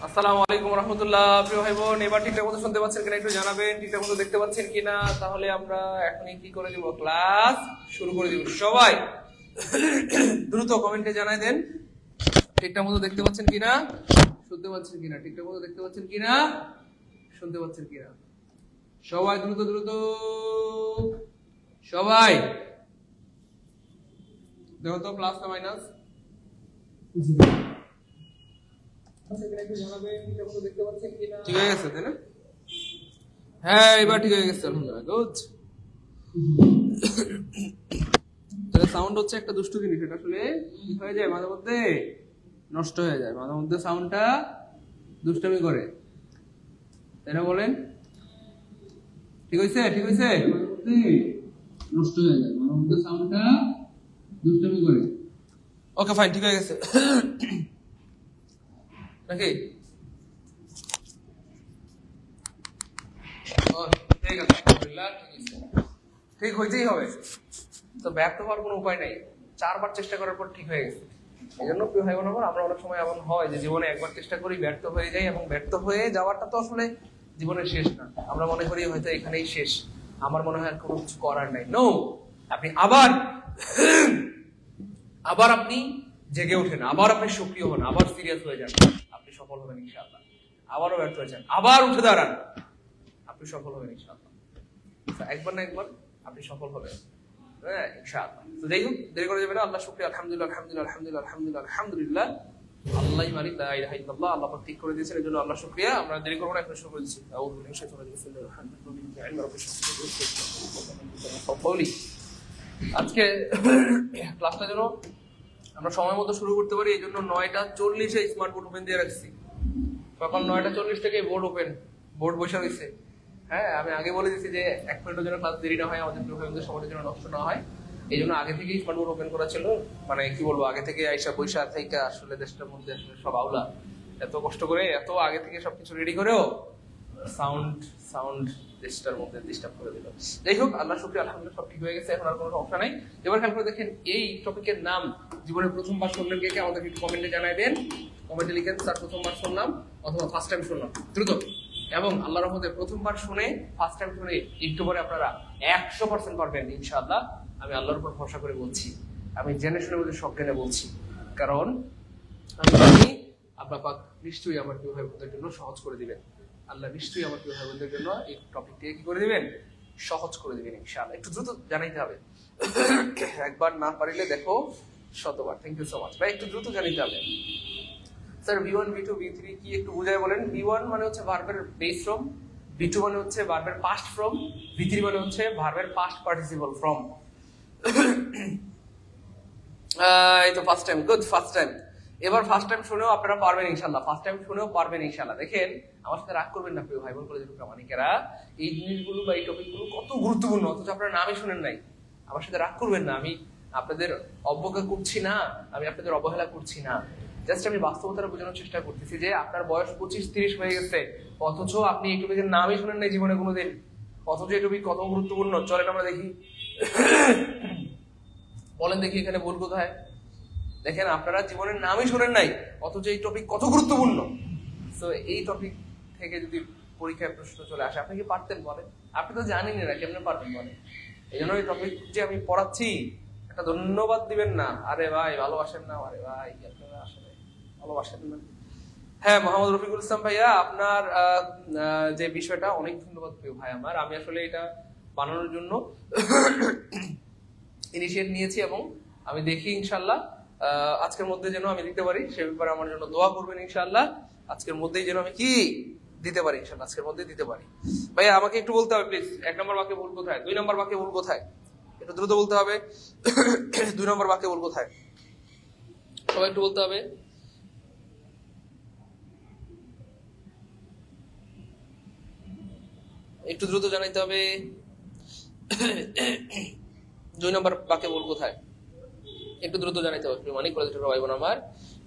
আসসালামু আলাইকুম রহমতুল্লাহ। প্রিয় ভাই বোন, এবার ঠিকঠাক মতো শুনতে পাচ্ছেন কিনা একটু জানাবেন, ঠিকঠাক মতো দেখতে পাচ্ছেন কিনা। তাহলে আমরা এখনই কি করে দিব, ক্লাস শুরু করে দিব। সবাই দ্রুত কমেন্টে জানাই দেন ঠিকঠাক মতো দেখতে পাচ্ছেন কিনা, শুনতে পাচ্ছেন কিনা, ঠিকঠাক মতো দেখতে পাচ্ছেন কিনা, শুনতে পাচ্ছেন কিনা। সবাই দ্রুত দ্রুত, সবাই দেখো তো প্লাস না মাইনাস। ঠিক হয়ে গেছে তাই না? হ্যাঁ, এবার ঠিক হয়ে গেছে আলহামদুলিল্লাহ। গুড। তাহলে সাউন্ড হচ্ছে একটা দুষ্টু জিনিস, এটা আসলে কি হয়ে যায় মাঝে মধ্যে, নষ্ট হয়ে যায় মাঝে মধ্যে, সাউন্ডটা দুষ্টামি করে, তাই না বলেন? ঠিক হয়েছে, ঠিক হয়েছে, মাঝে মধ্যে নষ্ট হয়ে যায়, মাঝে মধ্যে সাউন্ডটা দুষ্টামি করে। ওকে ফাইন, ঠিক হয়ে গেছে নাকি? ঠিক হইতেই হবে, তো ব্যর্থ হওয়ার কোনো উপায় নাই। 4 বার চেষ্টা করার পর ঠিক হয়ে গেছে। এই জন্য প্রিয় ভাই বোন, আমরা অনেক সময় এমন হয় যে জীবনে একবার চেষ্টা করি, ব্যর্থ হয়ে যাই, এবং ব্যর্থ হয়ে যাওয়াটা তো আসলে জীবনের শেষ না। আমরা মনে করি হয়তো এখানেই শেষ, আমার মনে হয় আর কোনো কিছু করার নাই। নো, আপনি আবার আপনি জেগে ওঠেন, আবার আপনি সক্রিয় হন, আবার সিরিয়াস হয়ে যান, আপনি সফল হবেন ইনশাআল্লাহ। আবারও ব্যর্থ হয়ে যান, আবার উঠে দাঁড়ান, আপনি সফল হবেন ইনশাআল্লাহ। একবার না একবার আপনি সফল হবেন, হ্যাঁ ইনশাআল্লাহ। তো যাই হোক, দেরি করে যাবে না। আল্লাহ শুকরিয়া, আলহামদুলিল্লাহ আলহামদুলিল্লাহ আলহামদুলিল্লাহ আলহামদুলিল্লাহ আলহামদুলিল্লাহ। আল্লাহই মালিক, লা ইলাহা ইল্লাল্লাহ। আল্লাহ পাক ঠিক করে দিয়েছেন, এজন্য আল্লাহ শুকরিয়া। আমরা দেরি করব না, এখন শুরু করে দিচ্ছি। আউযু বিল্লাহি মিনাশ শাইতানির রাজিম। আজকে ক্লাসটা যেন আমরা সময় মতো শুরু করতে পারি, এই জন্য 9:40-এ স্মার্ট বোর্ড ওপেন দিয়ে রাখছি। সকাল 9:40 থেকে বোর্ড ওপেন, বোর্ড বসে হয়েছে। হ্যাঁ, আমি আগে বলে দিচ্ছি যে 1 মিনিটের জন্য ক্লাস দেরি না হয়, আমাদের সময়টা যেন নষ্ট না হয়, এই জন্য আগে থেকেই স্মার্ট বোর্ড ওপেন করা ছিল। মানে কি বলবো, আগে থেকে আইসা পয়সা থেকে আসলে দেশটার মধ্যে আসলে সব আউলা, এত কষ্ট করে এত আগে থেকে সবকিছু রেডি করেও সাউন্ড দেশটার মধ্যে ডিস্টার্ব করে দিল। যাই হোক, আল্লাহ শুকরিয়া, আলহামদুলিল্লাহ সব ঠিক হয়ে গেছে, এখন আর কোনো সমস্যা নাই। এবার খেয়াল করে দেখেন, এই টপিকের নাম জীবনে প্রথমবার শুনলেন কে কে, আমাদেরকে একটু কমেন্টে জানাই দেন। কমেন্টে লিখেন স্যার প্রথমবার শুনলাম, অথবা ফার্স্ট টাইম শুনলাম, দ্রুত। এবং আল্লাহর রহমতে প্রথমবার শুনে, ফার্স্ট টাইম শুনে একটু পরে আপনারা 100% পারবেন ইনশাআল্লাহ। আমি আল্লাহর উপর ভরসা করে বলছি, আমি জেনে শুনে বলতে সজ্ঞানে বলছি, কারণ আমি জানি আল্লাহ পাক নিশ্চয়ই আমার প্রিয় ভাই বোনদের জন্য সহজ করে দিবেন। আল্লাহ নিশ্চয়ই আমার প্রিয় ভাই বোনদের জন্য এই টপিকটিকে কি করে দিবেন, সহজ করে দিবেন ইনশাআল্লাহ। একটু দ্রুত জানাইতে হবে, একবার না পারিলে দেখো শতবার। থ্যাংক ইউ সো মাচ ভাই, একটু দ্রুত জানাইতে হবে। স্যার V1 V2 V3 কি একটু বুঝায় বলেন? V1 মানে হচ্ছে ভার্বের বেস ফর্ম, V2 মানে হচ্ছে ভার্বের পাস্ট ফর্ম, V3 মানে হচ্ছে ভার্বের পাস্ট পার্টিসিপল ফর্ম। এই তো first time, good, first time. এবার ফার্স্ট টাইম শুনেও আপনারা পারবেন ইনশাআল্লাহ, ফার্স্ট টাইম শুনেও পারবেন ইনশাআল্লাহ। দেখেন, আমার সাথে রাগ করবেন না প্রিয় ভাই বোন, কলেজের প্রামাণিকেরা, এই জিনিসগুলো বা এই টপিকগুলো কত গুরুত্বপূর্ণ, অথচ আপনারা নামই শুনেন নাই। আমার সাথে রাগ করবেন না, আমি আপনাদের অবজ্ঞা করছি না, আমি আপনাদের অবহেলা করছি না, জাস্ট আমি বাস্তবতাটা বোঝানোর চেষ্টা করতেছি যে আপনার বয়স 25-30 হয়ে গেছে, অথচ আপনি এই টপিকের নামই শুনেন নাই জীবনে কোনোদিন, অথচ এই টপিক কত গুরুত্বপূর্ণ। চলেন আমরা দেখি, বলেন দেখি এখানে ভুল কোথায়। দেখেন, আপনারা জীবনের নামই শোনেন নাই, অথচ এই টপিক কত গুরুত্বপূর্ণ। তো এই টপিক থেকে যদি পরীক্ষায় প্রশ্ন চলে আসে, আপনি কি পারতেন বলেন? আপনি তো জানেনই না, কেমনে পারবেন বলেন? এই জন্য এই টপিক যে আমি পড়াচ্ছি, একটা ধন্যবাদ দিবেন না। আরে ভাই ভালোবাসেন না, আরে ভাই আপনারা আসলে ভালোবাসেন না। হ্যাঁ, মোহাম্মদ রফিকুল ইসলাম ভাইয়া, আপনার যে বিষয়টা, অনেক ধন্যবাদ প্রিয় ভাই আমার। আমি আসলে এটা বানানোর জন্য ইনিশিয়েট নিয়েছি, এবং আমি দেখি ইনশাআল্লাহ আজকের মধ্যে যেন আমি দিতে পারি, সে ব্যাপারে আমার জন্য দোয়া করবেন ইনশাআল্লাহ। আজকের মধ্যেই যেন আমি কি দিতে পারি ইনশাআল্লাহ, আজকের মধ্যেই দিতে পারি। ভাইয়া আমাকে একটু বলতে হবে প্লিজ, 1 নম্বর বাক্যে ভুল কোথায়, 2 নম্বর বাক্যে ভুল কোথায়, একটু দ্রুত বলতে হবে। 2 নম্বর বাক্যে ভুল কোথায়, সবাই একটু বলতে হবে। একটু দ্রুত জানাইতে হবে। 2 নম্বর বাক্যে ভুল কোথায়, একটু দ্রুত জানাইতে হবে। প্রিয় মানিক কলেজের ভাই বোন আমার,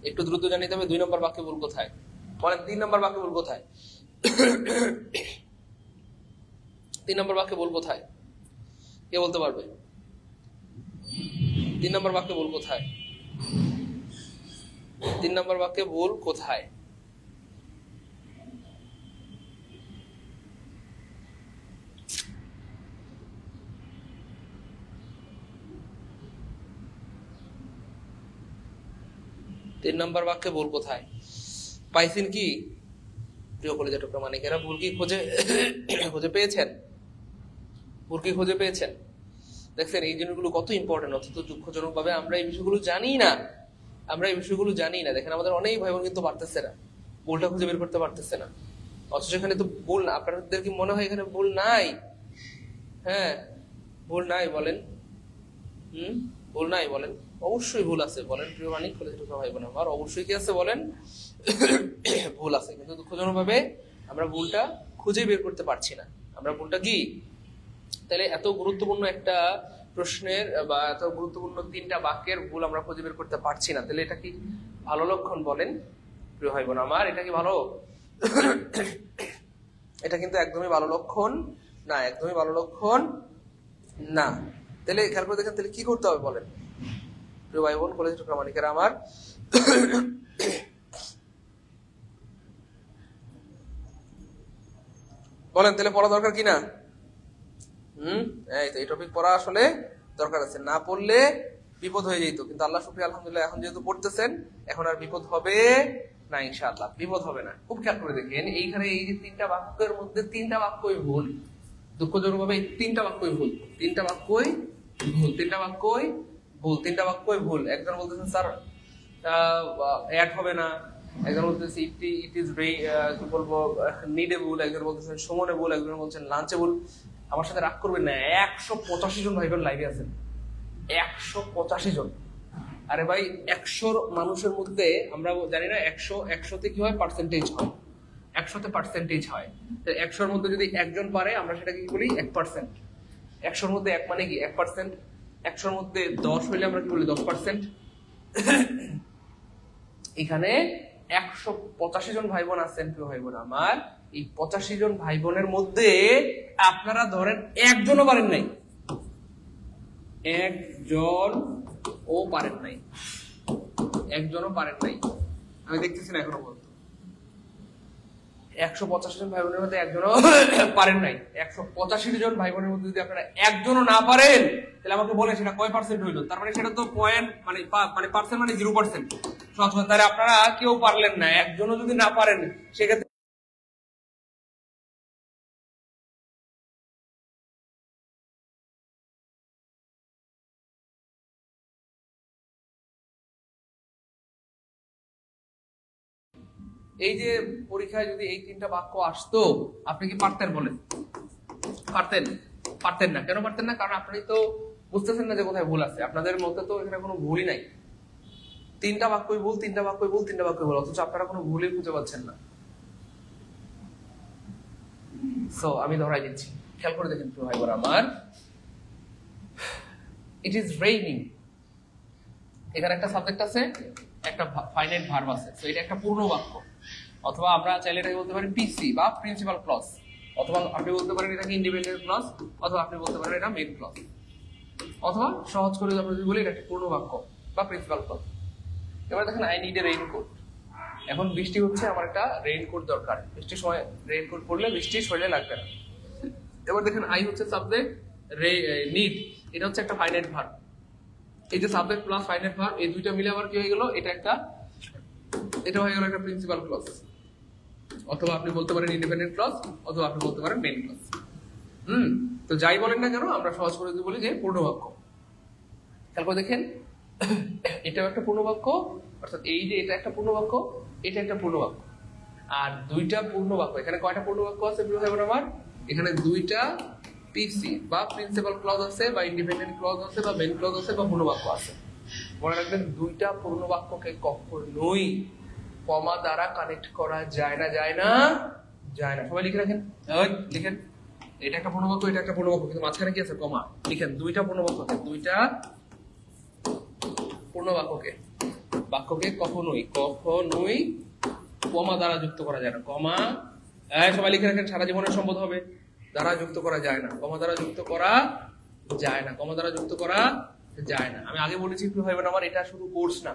একটু দ্রুত জানাইতে হবে 2 নম্বর বাক্যে ভুল কোথায়। বলেন 3 নম্বর বাক্যে ভুল কোথায়, 3 নম্বর বাক্যে ভুল কোথায়, কে বলতে পারবে? 3 নম্বর বাক্যে ভুল কোথায়, 3 নম্বর বাক্যে ভুল কোথায়? 3 নম্বর বাক্যে ভুল কোথায় পাইছেন কি প্রিয় কলেজের প্রামাণিকেরা? ভুল কি খুঁজে পেয়েছেন? ভুল কি খুঁজে পেয়েছেন? দেখছেন এই জিনিসগুলো কত ইম্পর্টেন্ট, অথচ দুঃখজনক ভাবে আমরা এই বিষয়গুলো জানি না। দেখেন আমাদের অনেক ভাই বোন কিন্তু পারতেছে না, ভুলটা খুঁজে বের করতে পারতেছে না। অথচ এখানে তো ভুল না। আপনাদের কি মনে হয় এখানে ভুল নাই? হ্যাঁ, ভুল নাই বলেন। ভুল নাই বলেন? অবশ্যই ভুল আছে বলেন প্রিয় মানিক কলেজের ভাই বোন আমার, অবশ্যই কি আছে বলেন? ভুল আছে, কিন্তু দুঃখজনক ভাবে আমরা ভুলটা খুঁজে বের করতে পারছি না। আমরা ভুলটা কি তাহলে এত গুরুত্বপূর্ণ একটা প্রশ্নের বা এত গুরুত্বপূর্ণ 3টা বাক্যের ভুল আমরা খুঁজে বের করতে পারছি না, তাহলে এটা কি ভালো লক্ষণ বলেন প্রিয় ভাই বোন আমার? এটা কি ভালো? এটা কিন্তু একদমই ভালো লক্ষণ না, একদমই ভালো লক্ষণ না। তাহলে খেয়াল করে দেখেন, তাহলে কি করতে হবে বলেন প্রিয় ভাই বোন কলেজের প্রামাণিকেরা আমার? বলেন তাহলে পড়া দরকার কিনা? এই টপিক পড়া আসলে দরকার আছে, না পড়লে বিপদ হয়ে যেত। কিন্তু আল্লাহ শুকরিয়া আলহামদুলিল্লাহ এখন যেহেতু পড়তেছেন, এখন আর বিপদ হবে না, ইনশাআল্লাহ বিপদ হবে না। খুব খেয়াল করে দেখেন, এইখানে এই যে 3টা বাক্যের মধ্যে 3টা বাক্যই ভুল। দুঃখজনক ভাবে এই 3টা বাক্যই ভুল, 3টা বাক্যই ভুল, 3টা বাক্যই ভুল, 3টা বাক্যই ভুল। একজন বলতেছেন স্যার অ্যাড হবে না, একজন বলতেছে ইট ইজ কি বলবো নিডেবল, একজন বলতেছেন সমনেবল, একজন বলছেন লাঞ্চেবল। আমার সাথে রাগ করবেন না, 185 জন ভাই বোন লাইভে আছেন, 185 জন। আরে ভাই 100 মানুষের মধ্যে আমরা জানি না 100তে কি হয়? পার্সেন্টেজ হয়, 100তে পার্সেন্টেজ হয়। 100-র মধ্যে যদি একজন পারে আমরা সেটা কি বলি? 1%। 100-র মধ্যে 1 মানে কি? 1%। 100-র মধ্যে 10 হইলে আমরা কি বলি? 10%। এখানে 185 জন ভাই বোন আছেন প্রিয় ভাই বোন আমার। এই 85 জন ভাই বোনের মধ্যে আপনারা ধরেন একজনও পারেন নাই, একজনও পারেন নাই, একজনও পারেন নাই। আমি দেখতেছি না এখনো পর্যন্ত 185 জন ভাই বোনের মধ্যে একজনও পারেন নাই। 185 জন ভাই বোনের মধ্যে যদি আপনারা একজনও না পারেন, তাহলে আমাকে বলে সেটা কয় পার্সেন্ট হইলো? তার মানে সেটা তো পয়েন্ট মানে পার্সেন্ট মানে 0%। তাহলে আপনারা কেউ পারলেন না, একজনও যদি না পারেন সেক্ষেত্রে এই যে পরীক্ষায় যদি এই 3টা বাক্য আসতো, আপনি কি পারতেন বলেন? পারতেন? পারতেন না। কেন পারতেন না? কারণ আপনি তো বুঝতেছেন না যে কোথায় ভুল আছে। আপনাদের মতে তো এখানে কোনো ভুলই নাই, 3টা বাক্যই ভুল, 3টা বাক্যই ভুল, 3টা বাক্যই ভুল, অথচ আপনারা কোনো ভুলই খুঁজে পাচ্ছেন না। সো আমি ধরাই দিচ্ছি, খেয়াল করে দেখেন প্রিয় ভাই বোন আমার। ইট ইজ রেইনিং, এখানে একটা সাবজেক্ট আছে, একটা ফাইনাইট ভার্ব আছে। সো এটা একটা পূর্ণ বাক্য, অথবা আমরা চাইলে এটাকে বলতে পারি পিসি বা প্রিন্সিপাল ক্লজ, অথবা আপনি বলতে পারেন এটাকে ইন্ডিপেন্ডেন্ট ক্লজ, অথবা আপনি বলতে পারেন এটা মেইন ক্লজ, অথবা সহজ করে আমরা যদি বলি এটা একটা পূর্ণ বাক্য বা প্রিন্সিপাল ক্লজ। এবার দেখেন আই নিড এ রেইনকোট। এখন বৃষ্টি হচ্ছে, আমার একটা রেইনকোট দরকার। বৃষ্টির সময় রেইনকোট পরলে বৃষ্টি শরীরে লাগবে না। এবার দেখেন আই হচ্ছে সাবজেক্ট, নিড এটা হচ্ছে একটা ফাইনাইট ভার্ব। এই যে সাবজেক্ট প্লাস ফাইনাইট ভার্ব, এই দুইটা মিলে আবার কি হয়ে গেল? এটা হয়ে গেল একটা প্রিন্সিপাল ক্লজ, অথবা আপনি বলতে পারেন ইন্ডিপেন্ডেন্ট ক্লজ, অথবা আপনি বলতে পারেন মেইন ক্লজ। তো যাই বলেন না কেন, আমরা সহজ করে যদি বলি যে পূর্ণ বাক্য। খেয়াল করে দেখেন, এটাও একটা পূর্ণ বাক্য, অর্থাৎ এই যে এটা একটা পূর্ণ বাক্য, এটা একটা পূর্ণ বাক্য। আর 2টা পূর্ণ বাক্য, এখানে কয়টা পূর্ণ বাক্য আছে প্রিয় ভাই বোন আমার? এখানে 2টা পিসি বা প্রিন্সিপাল ক্লজ আছে, বা ইন্ডিপেন্ডেন্ট ক্লজ আছে, বা মেইন ক্লজ আছে, বা পূর্ণ বাক্য আছে। মনে রাখবেন 2টা পূর্ণ বাক্যকে কখনোই কমা দ্বারা কানেক্ট করা যায় না, যায় না, যায় না। সবাই লিখে রাখেন, লিখেন এটা একটা পূর্ণ বাক্য, এটা একটা পূর্ণ বাক্য, কিন্তু মাঝখানে কি আছে? কমা। লিখেন 2টা পূর্ণ বাক্যকে, 2টা পূর্ণ বাক্যকে কখনোই কমা দ্বারা যুক্ত করা যায় না। কমা, সবাই লিখে রাখেন, সারা জীবনের সম্পদ হবে, দ্বারা যুক্ত করা যায় না, কমা দ্বারা যুক্ত করা যায় না, কমা দ্বারা যুক্ত করা যায় না। আমি আগে বলেছি একটু ভাইবেন আমার, এটা শুধু কোর্স না,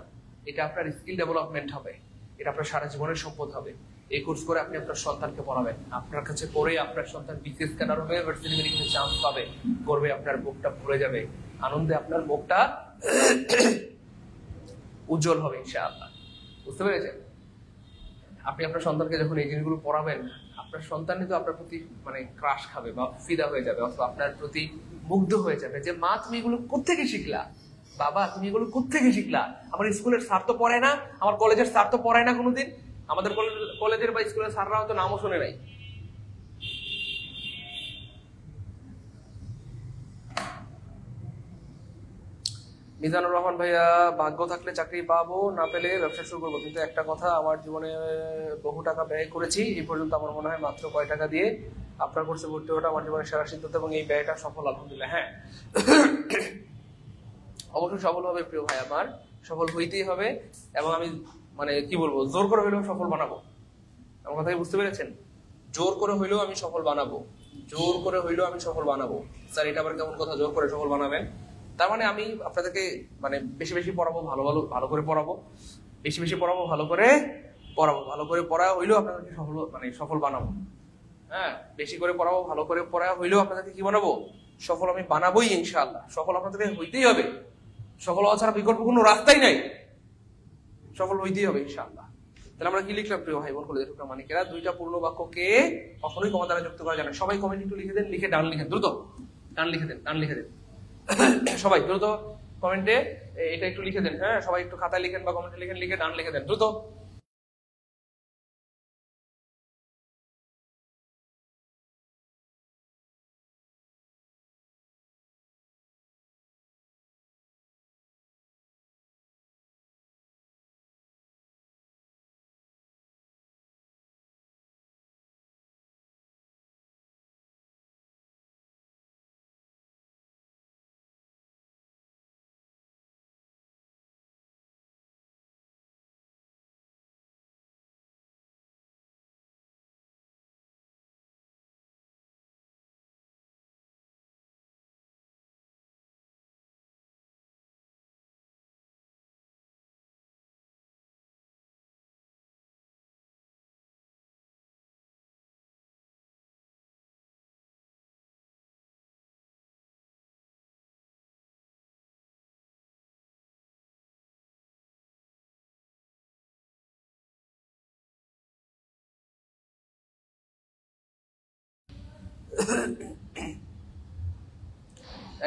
এটা আপনার স্কিল ডেভেলপমেন্ট হবে, এটা আপনার সারা জীবনের সম্পদ হবে। এই কোর্স করে আপনি আপনার সন্তানকে পড়াবেন, আপনার কাছে পড়ে আপনার সন্তান বিসিএস ক্যাডার হবে, ইউনিভার্সিটি মেডিকেল চান্স পাবে, গর্বে আপনার বুকটা ভরে যাবে, আনন্দে আপনার মুখটা উজ্জ্বল হবে ইনশাআল্লাহ। বুঝতে পেরেছেন? আপনি আপনার সন্তানকে যখন এই জিনিসগুলো পড়াবেন, আপনার সন্তান কিন্তু আপনার প্রতি মানে ক্রাশ খাবে বা ফিদা হয়ে যাবে, অথবা আপনার প্রতি মুগ্ধ হয়ে যাবে যে মা তুমি এগুলো কোত্থেকে শিখলা, বাবা তুমি এগুলো কোত্থেকে শিখলা। আমার স্কুলের স্যার তো পড়ায় না, আমার কলেজের স্যার তো পড়ায় না কোনোদিন, আমাদের কলেজের বা স্কুলের স্যাররা হয়তো নামও শুনে নাই। মিজানুর রহমান ভাইয়া, ভাগ্য থাকলে চাকরি পাবো, না পেলে ব্যবসা শুরু করবো, কিন্তু একটা কথা, আমার জীবনে বহু টাকা ব্যয় করেছি, এই পর্যন্ত আমার মনে হয় মাত্র কয় টাকা দিয়ে আপনার কোর্সে ভর্তি হওয়াটা আমার জীবনের সেরা সিদ্ধান্ত, এবং এই ব্যয়টা সফল আলহামদুলিল্লাহ। হ্যাঁ, অবশ্যই সফল হবে প্রিয় ভাই আমার, সফল হইতেই হবে। এবং আমি মানে কি বলবো, জোর করে হইলেও সফল বানাবো। আমার কথা বুঝতে পেরেছেন? জোর করে হইলেও আমি সফল বানাবো, জোর করে হইলেও আমি সফল বানাবো। স্যার এটা আবার কেমন কথা, জোর করে সফল বানাবেন? তার মানে আমি আপনাদেরকে মানে বেশি বেশি পড়াবো, ভালো করে পড়াবো, বেশি বেশি পড়াবো, ভালো করে পড়াবো, ভালো করে পড়া হইলেও আপনাদেরকে সফল মানে সফল বানাবো। হ্যাঁ, বেশি করে পড়াবো, ভালো করে পড়া হইলেও আপনাদেরকে কি বানাবো, সফল আমি বানাবোই ইনশাআল্লাহ। সফল আপনাদেরকে হইতেই হবে, সফল হওয়া ছাড়া বিকল্প কোনো রাস্তাই নাই, সফল হইতেই হবে ইনশাআল্লাহ। তাহলে আমরা কি লিখলাম প্রিয় ভাই বোন কলেজের মানিকেরা? দুইটা পূর্ণ বাক্যকে কখনোই কমা দ্বারা যুক্ত করা যায় না। সবাই কমেন্ট একটু লিখে দেন, লিখে ডান লিখেন, দ্রুত ডান লিখে দেন, ডান লিখে দেন সবাই দ্রুত কমেন্টে এটা একটু লিখে দেন। হ্যাঁ, সবাই একটু খাতায় লিখেন বা কমেন্টে লিখেন, লিখে ডান লিখে দেন দ্রুত।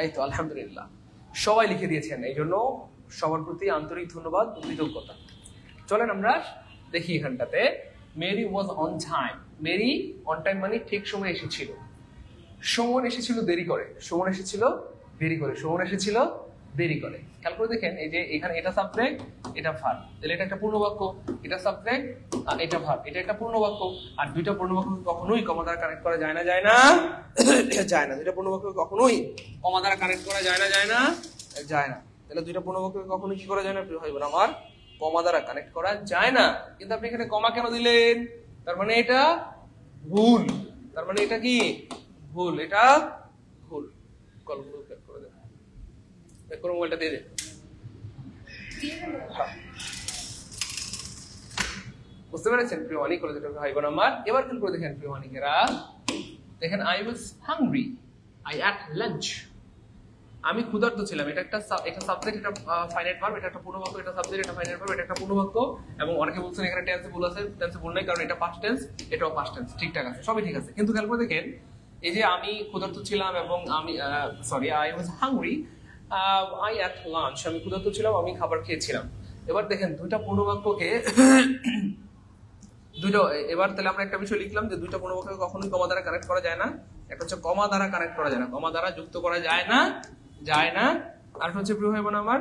এই তো আলহামদুলিল্লাহ সবাই লিখে দিয়েছেন, এই জন্য সবার প্রতি আন্তরিক ধন্যবাদ ও কৃতজ্ঞতা। চলেন আমরা দেখি এখানটাতে, Mary was on time. Mary on time মানে ঠিক সময় এসেছিল। সুমন এসেছিল দেরি করে, সুমন এসেছিল দেরি করে, সুমন এসেছিল দেরি করে। খেয়াল করে দেখেন, এই যে এখানে এটা সাবজেক্ট, এটা ভার্ব, তাহলে এটা একটা পূর্ণ বাক্য, এটা সাবজেক্ট আর এটা ভার্ব, এটা একটা পূর্ণ বাক্য। আর দুইটা পূর্ণ বাক্য কখনোই কমা দ্বারা কানেক্ট করা যায় না, যায় না, যায় না। দুইটা পূর্ণ বাক্য কখনোই কমা দ্বারা কানেক্ট করা যায় না, যায় না, যায় না। তাহলে দুইটা পূর্ণ বাক্য কখনোই কি করা যায় না প্রিয় ভাই বোন আমার, কমা দ্বারা কানেক্ট করা যায় না। কিন্তু আপনি এখানে কমা কেন দিলেন? তার মানে এটা ভুল, তার মানে এটা কি ভুল, এটা ভুল। কলগুলো চেক করে দেন, চেক করে মোবাইলটা দিয়ে দেন। বুঝতে পেরেছেন প্রিয় মানিক করে যেটা ভাই বোন আমার? এবার খেয়াল করে দেখেন প্রিয় মানিকেরা, দেখেন I was hungry, I at lunch. আমি ক্ষুধার্ত ছিলাম, এটা একটা সাবজেক্ট, এটা ফাইনাইট ভার্ব, এটা একটা পূর্ণ বাক্য, এটা সাবজেক্ট, এটা ফাইনাইট ভার্ব, এটা একটা পূর্ণ বাক্য। এবং অনেকে বলছেন এখানে টেন্সে ভুল আছে, টেন্সে ভুল নাই, কারণ এটা পাস্ট টেন্স, এটাও পাস্ট টেন্স, ঠিকঠাক আছে, সবই ঠিক আছে। কিন্তু খেয়াল করে দেখেন, এই যে আমি ক্ষুধার্ত ছিলাম এবং আমি sorry I was hungry, I at lunch, আমি ক্ষুধার্ত ছিলাম, আমি খাবার খেয়েছিলাম। এবার দেখেন দুইটা পূর্ণ বাক্যকে দুইটা, এবার তাহলে আমরা একটা বিষয় লিখলাম যে দুইটা পূর্ণ বাক্যকে কখনোই কমা দ্বারা কানেক্ট করা যায় না। একটা হচ্ছে কমা দ্বারা কানেক্ট করা যায় না, কমা দ্বারা যুক্ত করা যায় না, যায় না। আর হচ্ছে প্রিয় ভাই বোন আমার,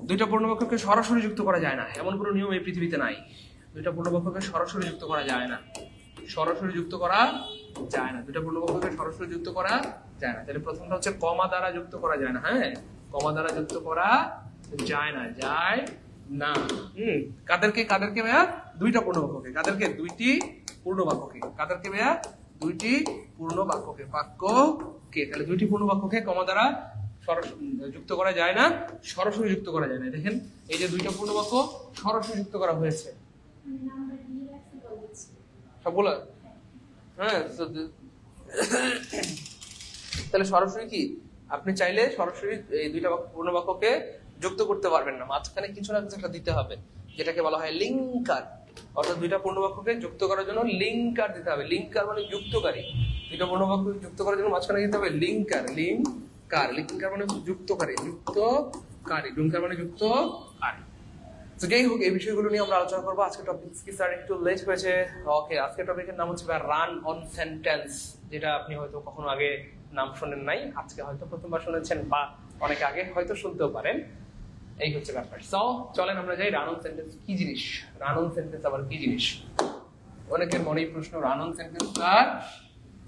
দুইটা পূর্ণ বাক্যকে সরাসরি যুক্ত করা যায় না, এমন কোনো নিয়ম এই পৃথিবীতে নাই। দুইটা পূর্ণ বাক্যকে সরাসরি যুক্ত করা যায় না, সরাসরি যুক্ত করা যায় না, দুইটা পূর্ণ বাক্যকে সরাসরি যুক্ত করা যায় না। তাহলে প্রথমটা হচ্ছে কমা দ্বারা যুক্ত করা যায় না। হ্যাঁ, কমা দ্বারা যুক্ত করা যায় না, যায় না। কাদেরকে, কাদেরকে ভাইয়া? দুইটা পূর্ণ বাক্যকে। কাদেরকে? দুইটি পূর্ণ বাক্যকে। কাদেরকে ভাইয়া? দুইটি পূর্ণ বাক্যকে, বাক্যকে। তাহলে দুইটি পূর্ণ বাক্যকে কমা দ্বারা যুক্ত করা যায় না, সরাসরি যুক্ত করা যায় না। দেখেন এই যে দুইটা পূর্ণ বাক্য সরাসরি যুক্ত করা হয়েছে সবগুলো। হ্যাঁ, তাহলে সরাসরি কি আপনি চাইলে সরাসরি এই দুইটা পূর্ণ বাক্যকে যুক্ত করতে পারবেন না, মাঝখানে কিছু না কিছু একটা দিতে হবে। যেটাকে বলা হয় লিঙ্কার। অর্থাৎ দুইটা পূর্ণবাক্যকে যুক্ত করার জন্য লিঙ্কার দিতে হবে। লিঙ্কার মানে যুক্তকারী। দুইটা পূর্ণবাক্যকে যুক্ত করার জন্য মাঝখানে দিতে হবে লিঙ্কার। লিঙ্কার মানে যুক্তকারী, লিঙ্কার মানে যুক্তকারী। তো যাই হোক, এই বিষয়গুলো নিয়ে আমরা আলোচনা করবো। আজকে টপিক কি স্যার একটু লেট হয়েছে? ওকে, আজকে টপিকের নাম হচ্ছে রান অন সেন্টেন্স, যেটা আপনি হয়তো কখনো আগে নাম শোনেন নাই, আজকে হয়তো প্রথমবার শুনেছেন বা অনেকে আগে হয়তো শুনতেও পারেন। এই হচ্ছে ব্যাপার। সো চলেন আমরা যাই, রান অন সেন্টেন্স কি জিনিস, রান অন সেন্টেন্স আবার কি জিনিস। অনেকের মনেই প্রশ্ন, রান অন সেন্টেন্স আর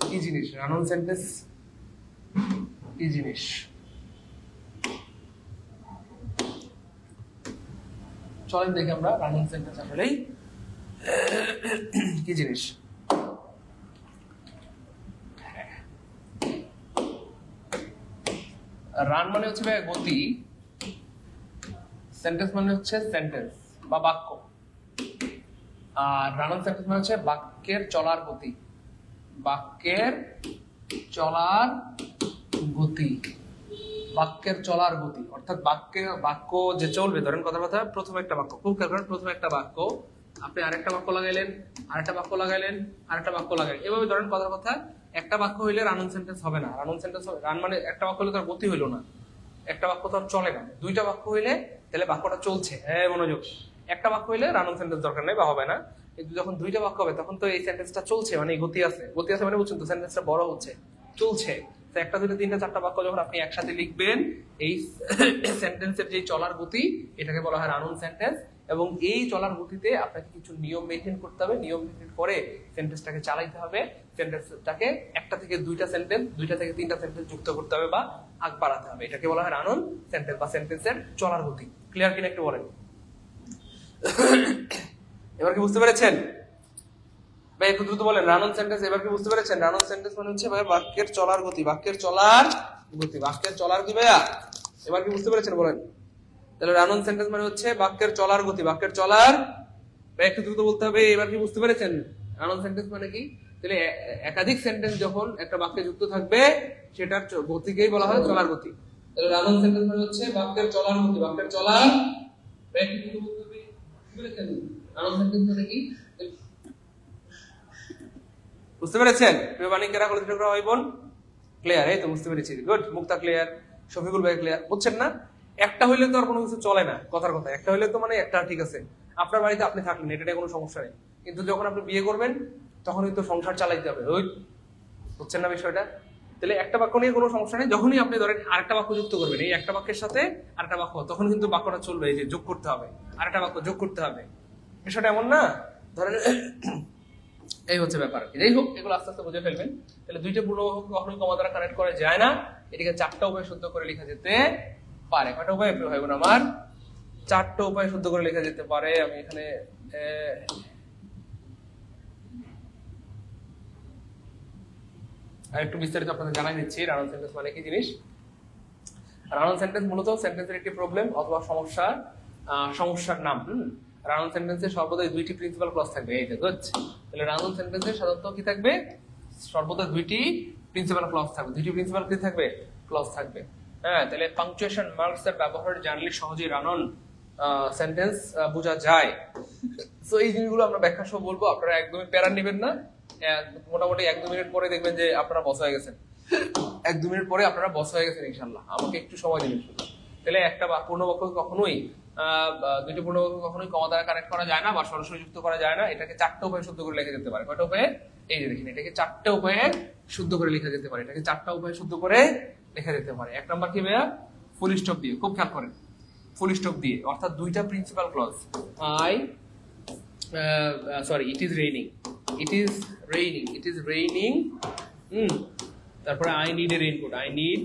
কি জিনিস, রান অন সেন্টেন্স কি জিনিস। চলেন দেখি আমরা রান অন সেন্টেন্স আসলেই কি জিনিস। রান মানে হচ্ছে গতি, সেন্টেন্স মানে হচ্ছে সেন্টেন্স বা বাক্য, আর রান অন সেন্টেন্স মানে হচ্ছে বাক্যের চলার গতি, বাক্যের চলার গতি, বাক্যের চলার গতি। অর্থাৎ বাক্য যে চলবে, ধরেন কথা প্রথমে একটা বাক্য, খুব খেয়াল করেন, প্রথমে একটা বাক্য, আপনি আরেকটা বাক্য লাগাইলেন, আরেকটা বাক্য লাগাইলেন, আরেকটা বাক্য লাগাইলেন, এভাবে ধরেন কথা একটা বাক্য হইলে রান অন সেন্টেন্স হবে না। রান অন সেন্টেন্স হবে, রান মানে একটা বাক্য হলে তার গতি হইলো না, একটা বাক্য তো আর চলে না। দুইটা বাক্য হইলে তাহলে বাক্যটা চলছে, হ্যাঁ মনোযোগ। একটা বাক্য হইলে রান অন সেন্টেন্স দরকার নেই বা হবে না, কিন্তু যখন দুইটা বাক্য হবে তখন তো এই সেন্টেন্সটা চলছে, মানে গতি আছে। গতি আছে মানে বুঝছেন তো, সেন্টেন্সটা বড় হচ্ছে, চলছে। তো একটা দুইটা তিনটা চারটা বাক্য যখন আপনি একসাথে লিখবেন, এই সেন্টেন্সের যে চলার গতি, এটাকে বলা হয় রান অন সেন্টেন্স। এবং এই চলার গতিতে আপনাকে কিছু নিয়ম মেনটেন করতে হবে, নিয়ম মেনটেন করে সেন্টেন্সটাকে চালাইতে হবে, সেন্টেন্সটাকে একটা থেকে দুইটা সেন্টেন্স, দুইটা থেকে তিনটা সেন্টেন্স যুক্ত করতে হবে বা আগ বাড়াতে হবে। এটাকে বলা হয় রান অন সেন্টেন্স বা সেন্টেন্সের চলার গতি। ক্লিয়ার কিনা একটু বলেন। এবার কি বুঝতে পেরেছেন ভাই? একটু দ্রুত বলেন, রান অন সেন্টেন্স এবার কি বুঝতে পেরেছেন? রান অন সেন্টেন্স মানে হচ্ছে ভাই বাক্যের চলার গতি, বাক্যের চলার গতি, বাক্যের চলার কি ভাইয়া? এবার কি বুঝতে পেরেছেন বলেন? তাহলে রান অন সেন্টেন্স মানে হচ্ছে বাক্যের চলার গতি, বাক্যের চলার। ভাই একটু দ্রুত বলতে হবে, এবার কি বুঝতে পেরেছেন রান অন সেন্টেন্স মানে কি? তাহলে একাধিক সেন্টেন্স যখন একটা বাক্যে যুক্ত থাকবে, সেটার গতিকেই বলা হয় চলার গতি। তাহলে রান অন সেন্টেন্স মানে হচ্ছে বাক্যের চলার গতি, বাক্যের চলার। ভাই একটু দ্রুত বলতে হবে, বুঝতে পেরেছেন রান অন সেন্টেন্স মানে কি? বুঝতে পেরেছেন? প্রিয় বাণিজ্যরা কলেজরা ভাই বোন, ক্লিয়ার? এই তো বুঝতে পেরেছি, গুড। মুক্তা ক্লিয়ার, শফিকুল ভাই ক্লিয়ার। বুঝছেন না? একটা হইলে তো আর কোনো কিছু চলে না, কথার কথা। একটা হইলে তো মানে একটা ঠিক আছে, আপনার বাড়িতে আপনি থাকলেন, এটা কোনো সমস্যা নেই। কিন্তু যখন আপনি বিয়ে করবেন, তখনই তো সংসার চালাইতে হবে, ওই বুঝছেন না বিষয়টা? তাহলে একটা বাক্য নিয়ে কোনো সমস্যা নেই, যখনই আপনি ধরেন আরেকটা বাক্য যুক্ত করবেন, এই একটা বাক্যের সাথে আরেকটা বাক্য, তখন কিন্তু বাক্যটা চলবে, এই যে যোগ করতে হবে, আরেকটা বাক্য যোগ করতে হবে। বিষয়টা এমন না, ধরেন এই হচ্ছে ব্যাপার। যাই হোক, এগুলো আস্তে আস্তে বুঝে ফেলবেন। তাহলে দুইটা পূর্ণবাক্য কখনোই কমা দ্বারা কানেক্ট করা যায় না, এটাকে চারটা উপায় শুদ্ধ করে লেখা যেতে পারে। কয়টা উপায় ভাই বোন আমার? চারটা উপায় শুদ্ধ করে লেখা যেতে পারে। আমি এখানে আর একটু বিস্তারিত আপনাদের জানাই দিচ্ছি রান অন সেন্টেন্স মানে কি জিনিস। রান অন সেন্টেন্স মূলত সেন্টেন্সের একটি প্রবলেম অথবা সমস্যার নাম। রান অন সেন্টেন্সে সর্বদা দুইটি প্রিন্সিপাল ক্লজ থাকবে, এই যে বুঝছেন? তাহলে রান অন সেন্টেন্সে সাধারণত কি থাকবে? সর্বদা দুইটি প্রিন্সিপাল ক্লজ থাকবে। দুইটি প্রিন্সিপাল কি থাকবে? ক্লজ থাকবে। হ্যাঁ, তাহলে পাংচুয়েশন মার্কস এর ব্যবহার জানলে সহজেই রান অন সেন্টেন্স বোঝা যায়। সো এই জিনিসগুলো আমরা ব্যাখ্যা সহ বলবো, আপনারা একদমই প্যারা নেবেন না। মোটামুটি 1-2 মিনিট পরে দেখবেন যে আপনারা বস হয়ে গেছেন, 1-2 মিনিট পরে আপনারা বস হয়ে গেছেন ইনশাল্লাহ। আমাকে একটু সময় দিবেন শুধু। তাহলে একটা পূর্ণবাক্য কখনোই দুইটি পূর্ণবাক্য কখনোই কমা দ্বারা কানেক্ট করা যায় না বা সরাসরি যুক্ত করা যায় না। এটাকে চারটা উপায়ে শুদ্ধ করে লেখা যেতে পারে। কয়টা উপায়ে? এই যে দেখেন, এটাকে চারটা উপায়ে শুদ্ধ করে লেখা যেতে পারে। এটাকে চারটা উপায়ে শুদ্ধ করে লেখা যেতে পারে। এক নাম্বার কি ভাইয়া? ফুল স্টপ দিয়ে। খুব খেয়াল করেন, ফুল স্টপ দিয়ে, অর্থাৎ দুইটা principal clause. It is raining, it is raining, it is raining. তারপরে I need a raincoat, I need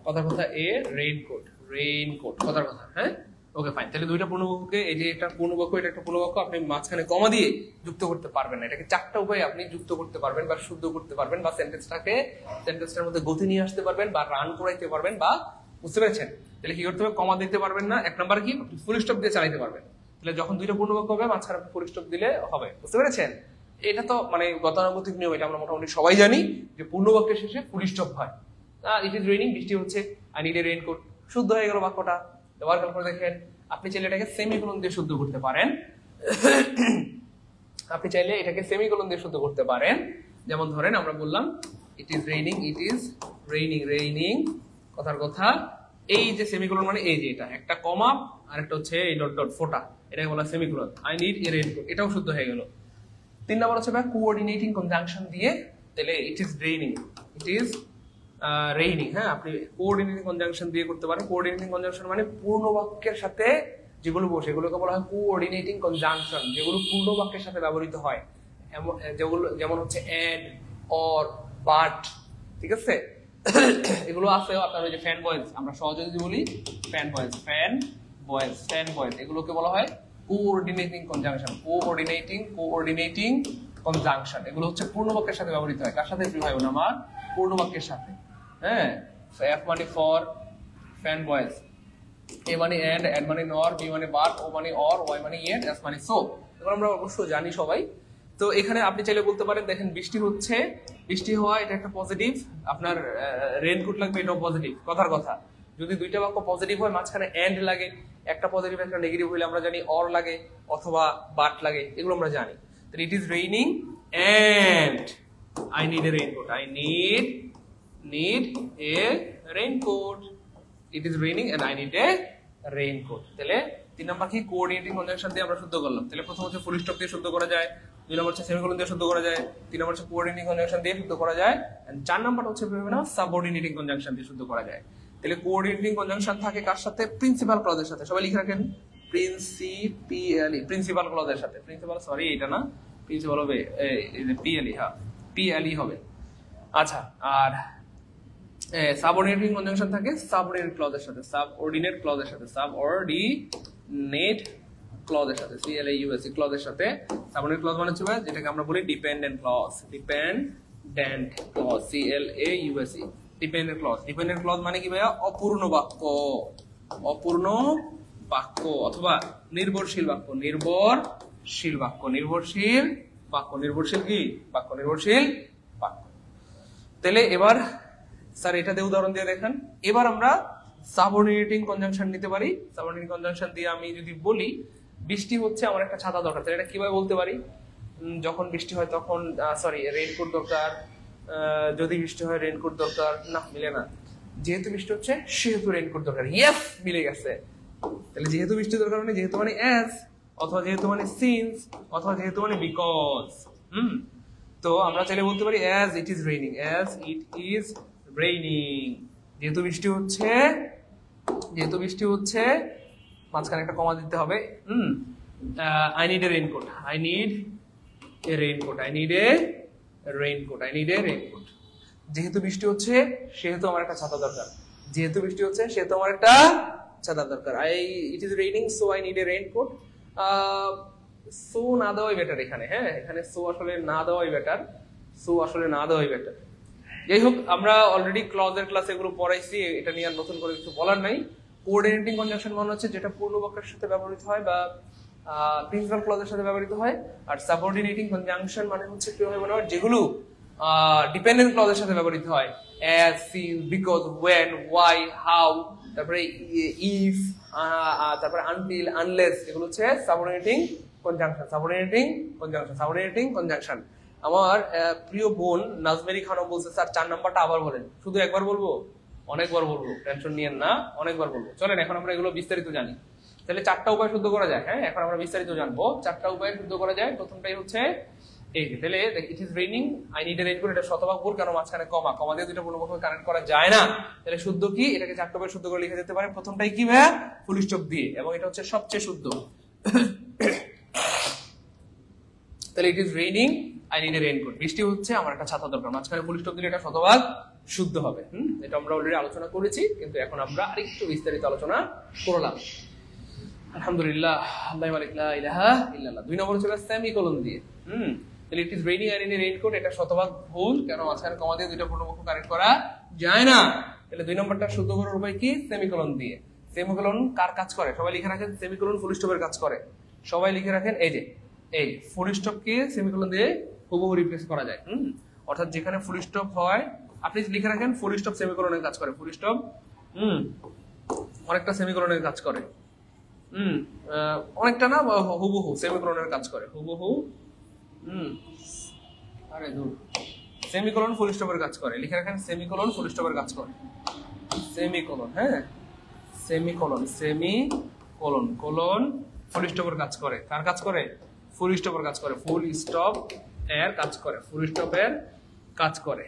কথার কথা এ রেইনকোট, রেইনকোট কথার কথা। হ্যাঁ, ওকে ফাইন। তাহলে দুইটা পূর্ণবাক্যকে, এই যে একটা পূর্ণবাক্য, এটা একটা পূর্ণবাক্য, আপনি মাঝখানে কমা দিয়ে যুক্ত করতে পারবেন না। এটাকে চারটা উপায়ে আপনি যুক্ত করতে পারবেন বা শুদ্ধ করতে পারবেন, বা সেন্টেন্সটার মধ্যে গতি নিয়ে আসতে পারবেন, বা রান করাইতে পারবেন, বা বুঝতে পেরেছেন? তাহলে কি করতে হবে? কমা দিতে পারবেন না। এক নাম্বার কি? ফুল স্টপ দিয়ে চালাইতে পারবেন। তাহলে যখন দুইটা পূর্ণবাক্য হবে, মাঝখানে ফুল স্টপ দিলে হবে। বুঝতে পেরেছেন? এটা তো মানে গতানুগতিক নিয়ম, এটা আমরা মোটামুটি সবাই জানি যে পূর্ণবাক্যের শেষে ফুল স্টপ হয়। ইট ইজ রেইনিং, বৃষ্টি হচ্ছে, আই নিড এ রেইনকোট, শুদ্ধ হয়ে গেল বাক্যটা। এবার খেয়াল করে দেখেন, আপনি চাইলে এটাকে সেমিকোলন দিয়ে শুদ্ধ করতে পারেন, আপনি চাইলে এটাকে সেমিকোলন দিয়ে শুদ্ধ করতে পারেন। যেমন ধরেন আমরা বললাম ইট is raining, it is raining, raining কথার কথা। এই যে সেমিকোলন মানে এই যে এটা একটা কমা আর একটা হচ্ছে এই ডট ডট ফোঁটা, এটাকে বলা semicolon. I need a raincoat, এটাও শুদ্ধ হয়ে গেল। 3 নম্বর হচ্ছে কোঅর্ডিনেটিং কনজাংশন দিয়ে, তাহলে ইট is raining, it is raining. হ্যাঁ, আপনি কোঅর্ডিনেটিং কনজাংশন দিয়ে করতে পারেন। কোঅর্ডিনেটিং কনজাংশন মানে পূর্ণ বাক্যের সাথে যেগুলো বসে এগুলোকে বলা হয় কোঅর্ডিনেটিং কনজাংশন, যেগুলো পূর্ণ বাক্যের সাথে ব্যবহৃত হয়। যেগুলো যেমন হচ্ছে এন্ড, অর, বাট, ঠিক আছে? এগুলো আছে আপনার ওই যে ফ্যান বয়েজ, আমরা সহজে যদি বলি fan boys, fan boys, fan boys, এগুলোকে বলা হয় কোঅর্ডিনেটিং কনজাংশন। কোঅর্ডিনেটিং কনজাংশন এগুলো হচ্ছে পূর্ণ বাক্যের সাথে ব্যবহৃত হয়। কার সাথে ভাই বোন আমার? পূর্ণ বাক্যের সাথে। হ্যাঁ, এফ মানে ফর, ফ্যান বয়েজ, এ মানে এন্ড, এন্ড মানে নর, বি মানে বাট, ও মানে অর, ওয়াই মানে ইয়েট, এস মানে সো। এগুলো আমরা অবশ্য জানি সবাই। তো এখানে আপনি চাইলে বলতে পারেন দেখেন বৃষ্টি হচ্ছে, বৃষ্টি হওয়া এটা একটা পজিটিভ, আপনার রেইনকোট লাগবে, এটাও পজিটিভ কথার কথা। যদি দুইটা বাক্য পজিটিভ হয় মাঝখানে এন্ড লাগে, একটা পজিটিভ একটা নেগেটিভ হইলে আমরা জানি অর লাগে অথবা বাট লাগে, এগুলো আমরা জানি। তো it is raining and I need a raincoat, I need a raincoat, it is raining and I need a raincoat. তাহলে 3 নম্বর কি কোঅর্ডিনেটিং কনজাংশন দিয়ে আমরা শুদ্ধ করলাম। তাহলে প্রথম হচ্ছে ফুল স্টপ দিয়ে শুদ্ধ করা যায়, 2 নম্বর হচ্ছে সেমিকোলন দিয়ে শুদ্ধ করা যায়, 3 নম্বর হচ্ছে কোঅর্ডিনেটিং কনজাংশন দিয়ে শুদ্ধ করা যায়, এন্ড 4 নম্বর হচ্ছে বিভিন্ন সাবঅর্ডিনেটিং কনজাংশন দিয়ে শুদ্ধ করা যায়। তাহলে কোঅর্ডিনেটিং কনজাংশন থাকে কার সাথে? প্রিন্সিপাল ক্লজের সাথে। সবাই লিখে রাখেন প্রিন্সিপালি, প্রিন্সিপাল ক্লজের সাথে। প্রিন্সিপাল সরি এটা না, প্রিন্সিপাল হবে এই যে পিএলই, হ্যাঁ পিএলই হবে। আচ্ছা, আর সাবঅর্ডিনেটিং কনজাংশন থাকে সাবঅর্ডিনেট ক্লজের সাথে, সাবঅর্ডিনেট ক্লজের সাথে, সাবঅর্ডিনেট ক্লজের সাথে, সিএলইউএসই ক্লজের সাথে। সাবঅর্ডিনেট ক্লজ মানে হচ্ছে যেটাকে আমরা বলি dependent clause, dependent clause, C L U S E dependent clause. Dependent clause মানে কি ভাইয়া? অপূর্ণ বাক্য, অপূর্ণ বাক্য অথবা নির্ভরশীল বাক্য, নির্ভরশীল বাক্য, নির্ভরশীল বাক্য, নির্ভরশীল কি বাক্য? নির্ভরশীল বাক্য। তাহলে এবার স্যার এটা দিয়ে উদাহরণ দিয়ে দেখেন। এবার আমরা সাবঅর্ডিনেটিং কনজাংশন নিতে পারি। সাবঅর্ডিনেটিং কনজাংশন দিয়ে আমি যদি বলি বৃষ্টি হচ্ছে, আমার একটা ছাতা দরকার, তাহলে এটা কিভাবে বলতে পারি? যখন বৃষ্টি হয় তখন সরি রেইনকোট দরকার, যদি বৃষ্টি হয় রেইনকোট দরকার, না মিলে না। যেহেতু বৃষ্টি হচ্ছে সেহেতু রেইনকোট দরকার, ইয়েস মিলে গেছে। তাহলে যেহেতু বৃষ্টি দরকার মানে যেহেতু মানে অ্যাজ, অথবা যেহেতু মানে সিন্স, অথবা যেহেতু মানে বিকজ। তো আমরা চাইলে বলতে পারি as it is raining, as it is raining. যেহেতু বৃষ্টি হচ্ছে, যেহেতু বৃষ্টি হচ্ছে মাঝখানে একটা কমা দিতে হবে। I need a raincoat, I need a raincoat, I need a raincoat, I need a raincoat. যেহেতু বৃষ্টি হচ্ছে সেহেতু আমার একটা ছাতা দরকার, যেহেতু বৃষ্টি হচ্ছে সেহেতু আমার একটা ছাতা দরকার। ইট is raining so I need a raincoat. So না দেওয়াই বেটার এখানে। হ্যাঁ, এখানে সো আসলে না দেওয়াই বেটার, সো আসলে না দেওয়াই বেটার। যাই হোক, আমরা অলরেডি ক্লজের ক্লাসে এগুলো পড়াইছি, এটা নিয়ে আর নতুন করে কিছু বলার নাই। কোঅর্ডিনেটিং কনজাংশন মানে হচ্ছে যেটা পূর্ণ বাক্যের সাথে ব্যবহৃত হয় বা প্রিন্সিপাল ক্লজের সাথে ব্যবহৃত হয়। আর সাবঅর্ডিনেটিং কনজাংশন মানে হচ্ছে কি হবে বলা হয়, যেগুলো ডিপেন্ডেন্ট ক্লজের সাথে ব্যবহৃত হয়, as, since, because, when, why, how, তারপরে ইফ, তারপরে আনটিল, আনলেস, এগুলো হচ্ছে subordinating conjunction, subordinating conjunction, subordinating conjunction. আমার প্রিয় বোন নাজমেরি খানম বলছে স্যার 4 নাম্বারটা আবার বলেন। শুধু একবার বলবো? অনেকবার বলবো, টেনশন নিয়েন না, অনেকবার বলবো। চলেন এখন আমরা এগুলো বিস্তারিত জানি। তাহলে 4টা উপায় শুদ্ধ করা যায়। হ্যাঁ, এখন আমরা বিস্তারিত জানবো। 4টা উপায় শুদ্ধ করা যায়। প্রথমটাই হচ্ছে এই যে, তাহলে ইট is raining, I need a raincoat, এটা শতভাগ ভুল, কারণ মাঝখানে কমা, কমা দিয়ে দুটো পূর্ণবাক্য কানেক্ট করা যায় না। তাহলে শুদ্ধ কি? এটাকে 4টা উপায় শুদ্ধ করে লিখে যেতে পারে। প্রথমটাই কি ভাইয়া? ফুল স্টপ দিয়ে, এবং এটা হচ্ছে সবচেয়ে শুদ্ধ। তাহলে ইট is raining, I need a raincoat, বৃষ্টি হচ্ছে, আমার একটা ছাতা দরকার, মাঝখানে ফুল স্টপ দিলে এটা শতভাগ শুদ্ধ হবে। এটা আমরা অলরেডি আলোচনা করেছি, কিন্তু এখন আমরা আরেকটু বিস্তারিত আলোচনা করলাম। আলহামদুলিল্লাহ, আল্লাহু মালিক লা ইলাহা ইল্লাল্লাহ। 2 নম্বর হচ্ছে সেমিকোলন দিয়ে। তাহলে ইট is raining, I need a raincoat, এটা শতভাগ ভুল, কেন মাঝখানে কমা দিয়ে দুটো পূর্ণবাক্য কানেক্ট করা যায় না। তাহলে 2 নম্বরটা শুদ্ধ করার উপায় কি? সেমিকোলন দিয়ে। সেমিকোলন কার কাজ করে? সবাই লিখে রাখেন, সেমিকোলন ফুল স্টপের কাজ করে। সবাই লিখে রাখেন, এই যে এই ফুল স্টপকে সেমিকোলন দিয়ে হুবহু রিপ্লেস করা যায়। অর্থাৎ যেখানে ফুল স্টপ হয়, আপনি লিখে রাখেন ফুল স্টপ সেমিকোলনের কাজ করে। ফুল স্টপ অনেকটা সেমিকোলনের কাজ করে। অনেকটা না হুবহু সেমিকোলনের কাজ করে, হুবহু। আরে দূর, সেমিকোলন ফুল স্টপের কাজ করে, লিখে রাখেন সেমিকোলন ফুল স্টপের কাজ করে, সেমিকোলন, হ্যাঁ সেমিকোলন, সেমিকোলন কোলন ফুল স্টপের কাজ করে। কার কাজ করে? ফুল স্টপের কাজ করে, ফুল স্টপ এর কাজ করে, ফুল স্টপের কাজ করে।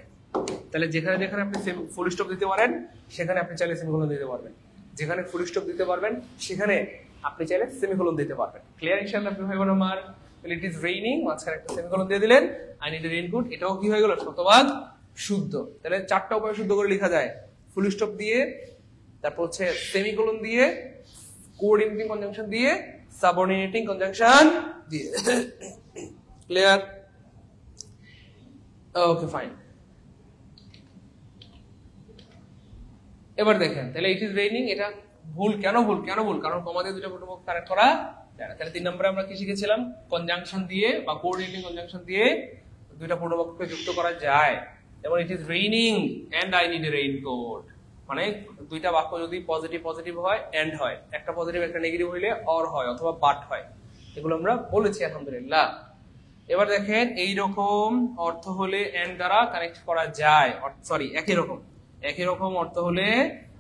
তাহলে যেখানে যেখানে আপনি ফুল স্টপ দিতে পারেন সেখানে আপনি চাইলে সেমিকোলন দিতে পারবেন, যেখানে ফুল স্টপ দিতে পারবেন সেখানে আপনি চাইলে সেমিকোলন দিতে পারবেন। ক্লিয়ার ইনশাআল্লাহ ভাই বোন আমার? ইট ইজ রেইনিং, মাঝখানে একটা সেমিকোলন দিয়ে দিলেন, আই নিড এ রেইনকোট, এটাও কি হয়ে গেল? শতভাগ শুদ্ধ। তাহলে চারটা উপায় শুদ্ধ করে লেখা যায়, ফুল স্টপ দিয়ে, তারপর হচ্ছে সেমিকোলন দিয়ে, কোঅর্ডিনেটিং কনজাংশন দিয়ে, সাবঅর্ডিনেটিং কনজাংশন দিয়ে। ক্লিয়ার? Okay fine. এবার দেখেন, তাহলে ইট ইজ রেইনিং, এটা ভুল। কেন ভুল? কেন ভুল? কারণ কমা দিয়ে দুটো পূর্ণবর্গ কানেক্ট করা যায় না। তাহলে 3 নম্বরে আমরা কি শিখেছিলাম? কনজাংশন দিয়ে বা কোঅর্ডিনেটিং কনজাংশন দিয়ে দুইটা পূর্ণবর্গকে যুক্ত করা যায়। যেমন it is raining and I need a raincoat, মানে দুইটা বাক্য যদি পজিটিভ পজিটিভ হয় এন্ড হয়, একটা পজিটিভ একটা নেগেটিভ হইলে অর হয় অথবা বাট হয়, এগুলো আমরা বলেছি আলহামদুলিল্লাহ। এবার দেখেন এই রকম অর্থ হলে এন্ড দ্বারা কানেক্ট করা যায়, সরি একই রকম অর্থ হলে,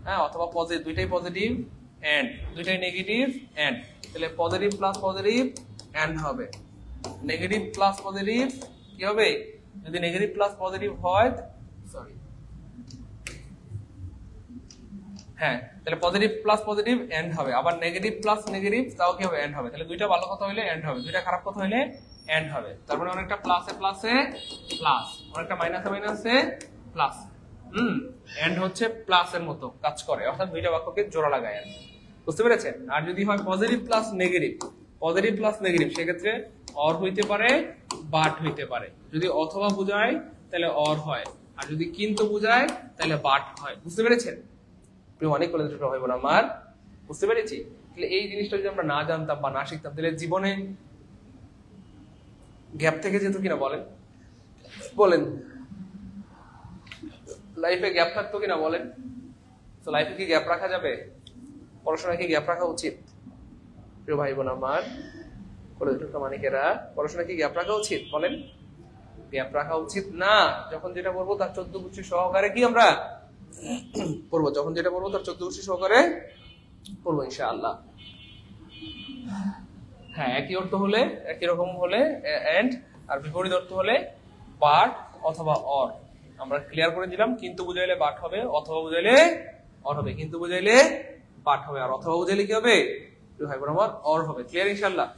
হ্যাঁ, অথবা পজিটিভ, দুইটাই পজিটিভ এন্ড, দুইটাই নেগেটিভ এন্ড, তাহলে পজিটিভ প্লাস পজিটিভ এন্ড হবে, নেগেটিভ প্লাস পজিটিভ কি হবে? যদি নেগেটিভ প্লাস পজিটিভ হয়, সরি হ্যাঁ, তাহলে পজিটিভ প্লাস পজিটিভ এন্ড হবে, আবার নেগেটিভ প্লাস নেগেটিভ তাও কি হবে? এন্ড হবে। তাহলে দুইটা ভালো কথা হইলে এন্ড হবে, দুইটা খারাপ কথা হইলে এন্ড হবে। তারপরে অনেকটা প্লাসে প্লাসে প্লাস, অনেকটা মাইনাসে মাইনাসে প্লাস, এন্ড হচ্ছে প্লাসের মতো কাজ করে, অর্থাৎ দুইটা বাক্যকে জোড়া লাগায়। বুঝতে পেরেছেন? আর যদি হয় positive plus negative, positive plus negative, সেক্ষেত্রে অর হইতে পারে, বাট হইতে পারে। যদি অথবা বোঝায় তাহলে অর হয়, আর যদি কিন্তু বোঝায় তাহলে বাট হয়। বুঝতে পেরেছেন? অনেক কলেজ হয় বলে আমার, বুঝতে পেরেছি। তাহলে এই জিনিসটা যদি আমরা না জানতাম বা না শিখতাম, তাহলে জীবনে গ্যাপ থেকে যেত কিনা বলেন? বলেন, লাইফে গ্যাপ থাকতো কিনা বলেন? তো লাইফে কি গ্যাপ রাখা যাবে? পড়াশোনায় কি গ্যাপ রাখা উচিত? প্রিয় ভাই বোন আমার, কলেজের মানিকেরা, পড়াশোনায় কি গ্যাপ রাখা উচিত? বলেন, গ্যাপ রাখা উচিত না। যখন যেটা পড়বো তার 14 গুচ্ছ সহকারে কি আমরা পড়বো, যখন যেটা পড়বো তার 14 গুচ্ছ সহকারে পড়বো ইনশাআল্লাহ। হ্যাঁ, একই অর্থ হলে, একই রকম হলে এন্ড, আর বিপরীত অর্থ হলে বাট অথবা অর। আমরা ক্লিয়ার করে দিলাম, কিন্তু বুঝাইলে বাট হবে, অথবা বুঝাইলে অর হবে, কিন্তু বুঝাইলে বাট হবে, আর অথবা বুঝাইলে কি হবে? ভাই বোন আমার, অর হবে। ক্লিয়ার ইনশাআল্লাহ?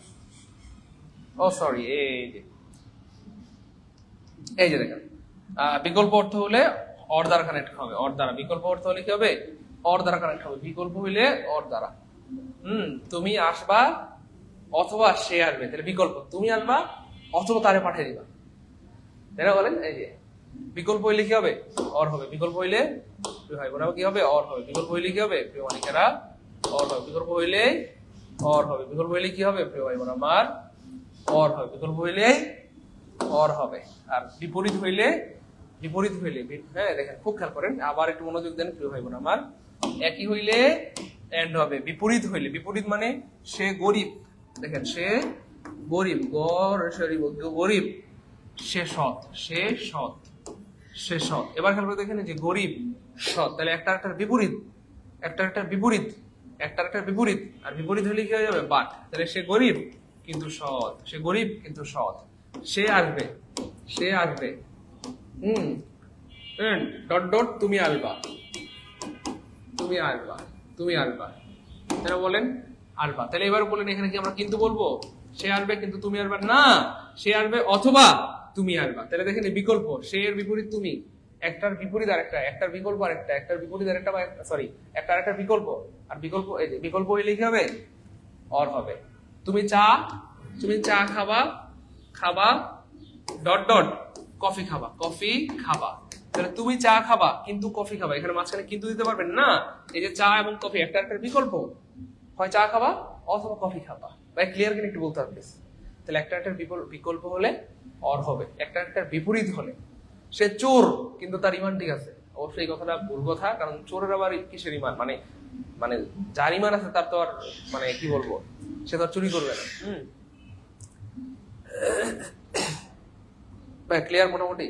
ও সরি, এই যে দেখেন, বিকল্প অর্থ হলে অর দ্বারা কানেক্ট হবে, অর দ্বারা। বিকল্প অর্থ হলে কি হবে? অর দ্বারা কানেক্ট হবে। বিকল্প হইলে অর দ্বারা। তুমি আসবা অথবা সে আসবে, তাহলে বিকল্প। তুমি আসবা অথবা তারে পাঠিয়ে দিবা, তাই না? বলেন, এই যে বিকল্প হইলে কি হবে? অর হবে। বিকল্প হইলে ভাই বোন কি হবে? অর হবে। বিকল্প হইলে কি হবে? প্রিয় মানিকেরা, অর হবে। বিকল্প হইলে অর হবে। বিকল্প হইলে কি হবে? প্রিয় ভাই বোন আমার, অর হবে। বিকল্প হইলে অর হবে। আর বিপরীত হইলে, হ্যাঁ দেখেন, খুব খেয়াল করেন, আবার একটু মনোযোগ দেন প্রিয় ভাই বোন আমার। একই হইলে এন্ড হবে, বিপরীত হইলে, বিপরীত মানে সে গরিব, দেখেন সে গরিব, গরিব, সে সৎ, সে সৎ, সে সৎ। এবার খেয়াল করে দেখেন যে গরিব সৎ, তাহলে একটা বিপরীত, একটা বিপরীত, একটা বিপরীত, আর বিপরীত হলে কি হয়ে যাবে? বাট। তাহলে সে গরিব কিন্তু সৎ, সে গরিব কিন্তু সৎ, সে আসবে, সে আসবে, ডট ডট, তুমি আসবা, তুমি আসবা, তুমি আসবা, তাহলে বলেন আসবা। তাহলে এবার বলেন, এখানে কি আমরা কিন্তু বলবো? সে আসবে কিন্তু তুমি আসবা না, সে আসবে অথবা তুমি আসবা। তাহলে দেখেন বিকল্প, সে এর বিপরীত তুমি, একটার বিপরীত আরেকটা, একটার বিকল্প আরেকটা, একটার বিপরীত আরেকটা, সরি একটা আরেকটা বিকল্প, আর বিকল্প, এই যে বিকল্প হইলে কি হবে? অর হবে। তুমি চা খাবা, খাবা ডট ডট, কফি খাবা, কফি খাবা। তাহলে তুমি চা খাবা কিন্তু কফি খাবা, এখানে মাঝখানে কিন্তু দিতে পারবেন না। এই যে চা এবং কফি একটা বিকল্প, হয় চা খাবা অথবা কফি খাবা। ভাই ক্লিয়ার কিনা একটু বলতে হবে। তাহলে একটা বিকল্প হলে অর হবে, একটা বিপরীত হলে, সে চোর কিন্তু তার ইমান ঠিক আছে। অবশ্যই এই কথাটা ভুল কথা, কারণ চোরের আবার কিসের ইমান, মানে মানে যার ইমান আছে তার তো আর মানে কি বলবো, সে তো আর চুরি করবে না। ক্লিয়ার মোটামুটি?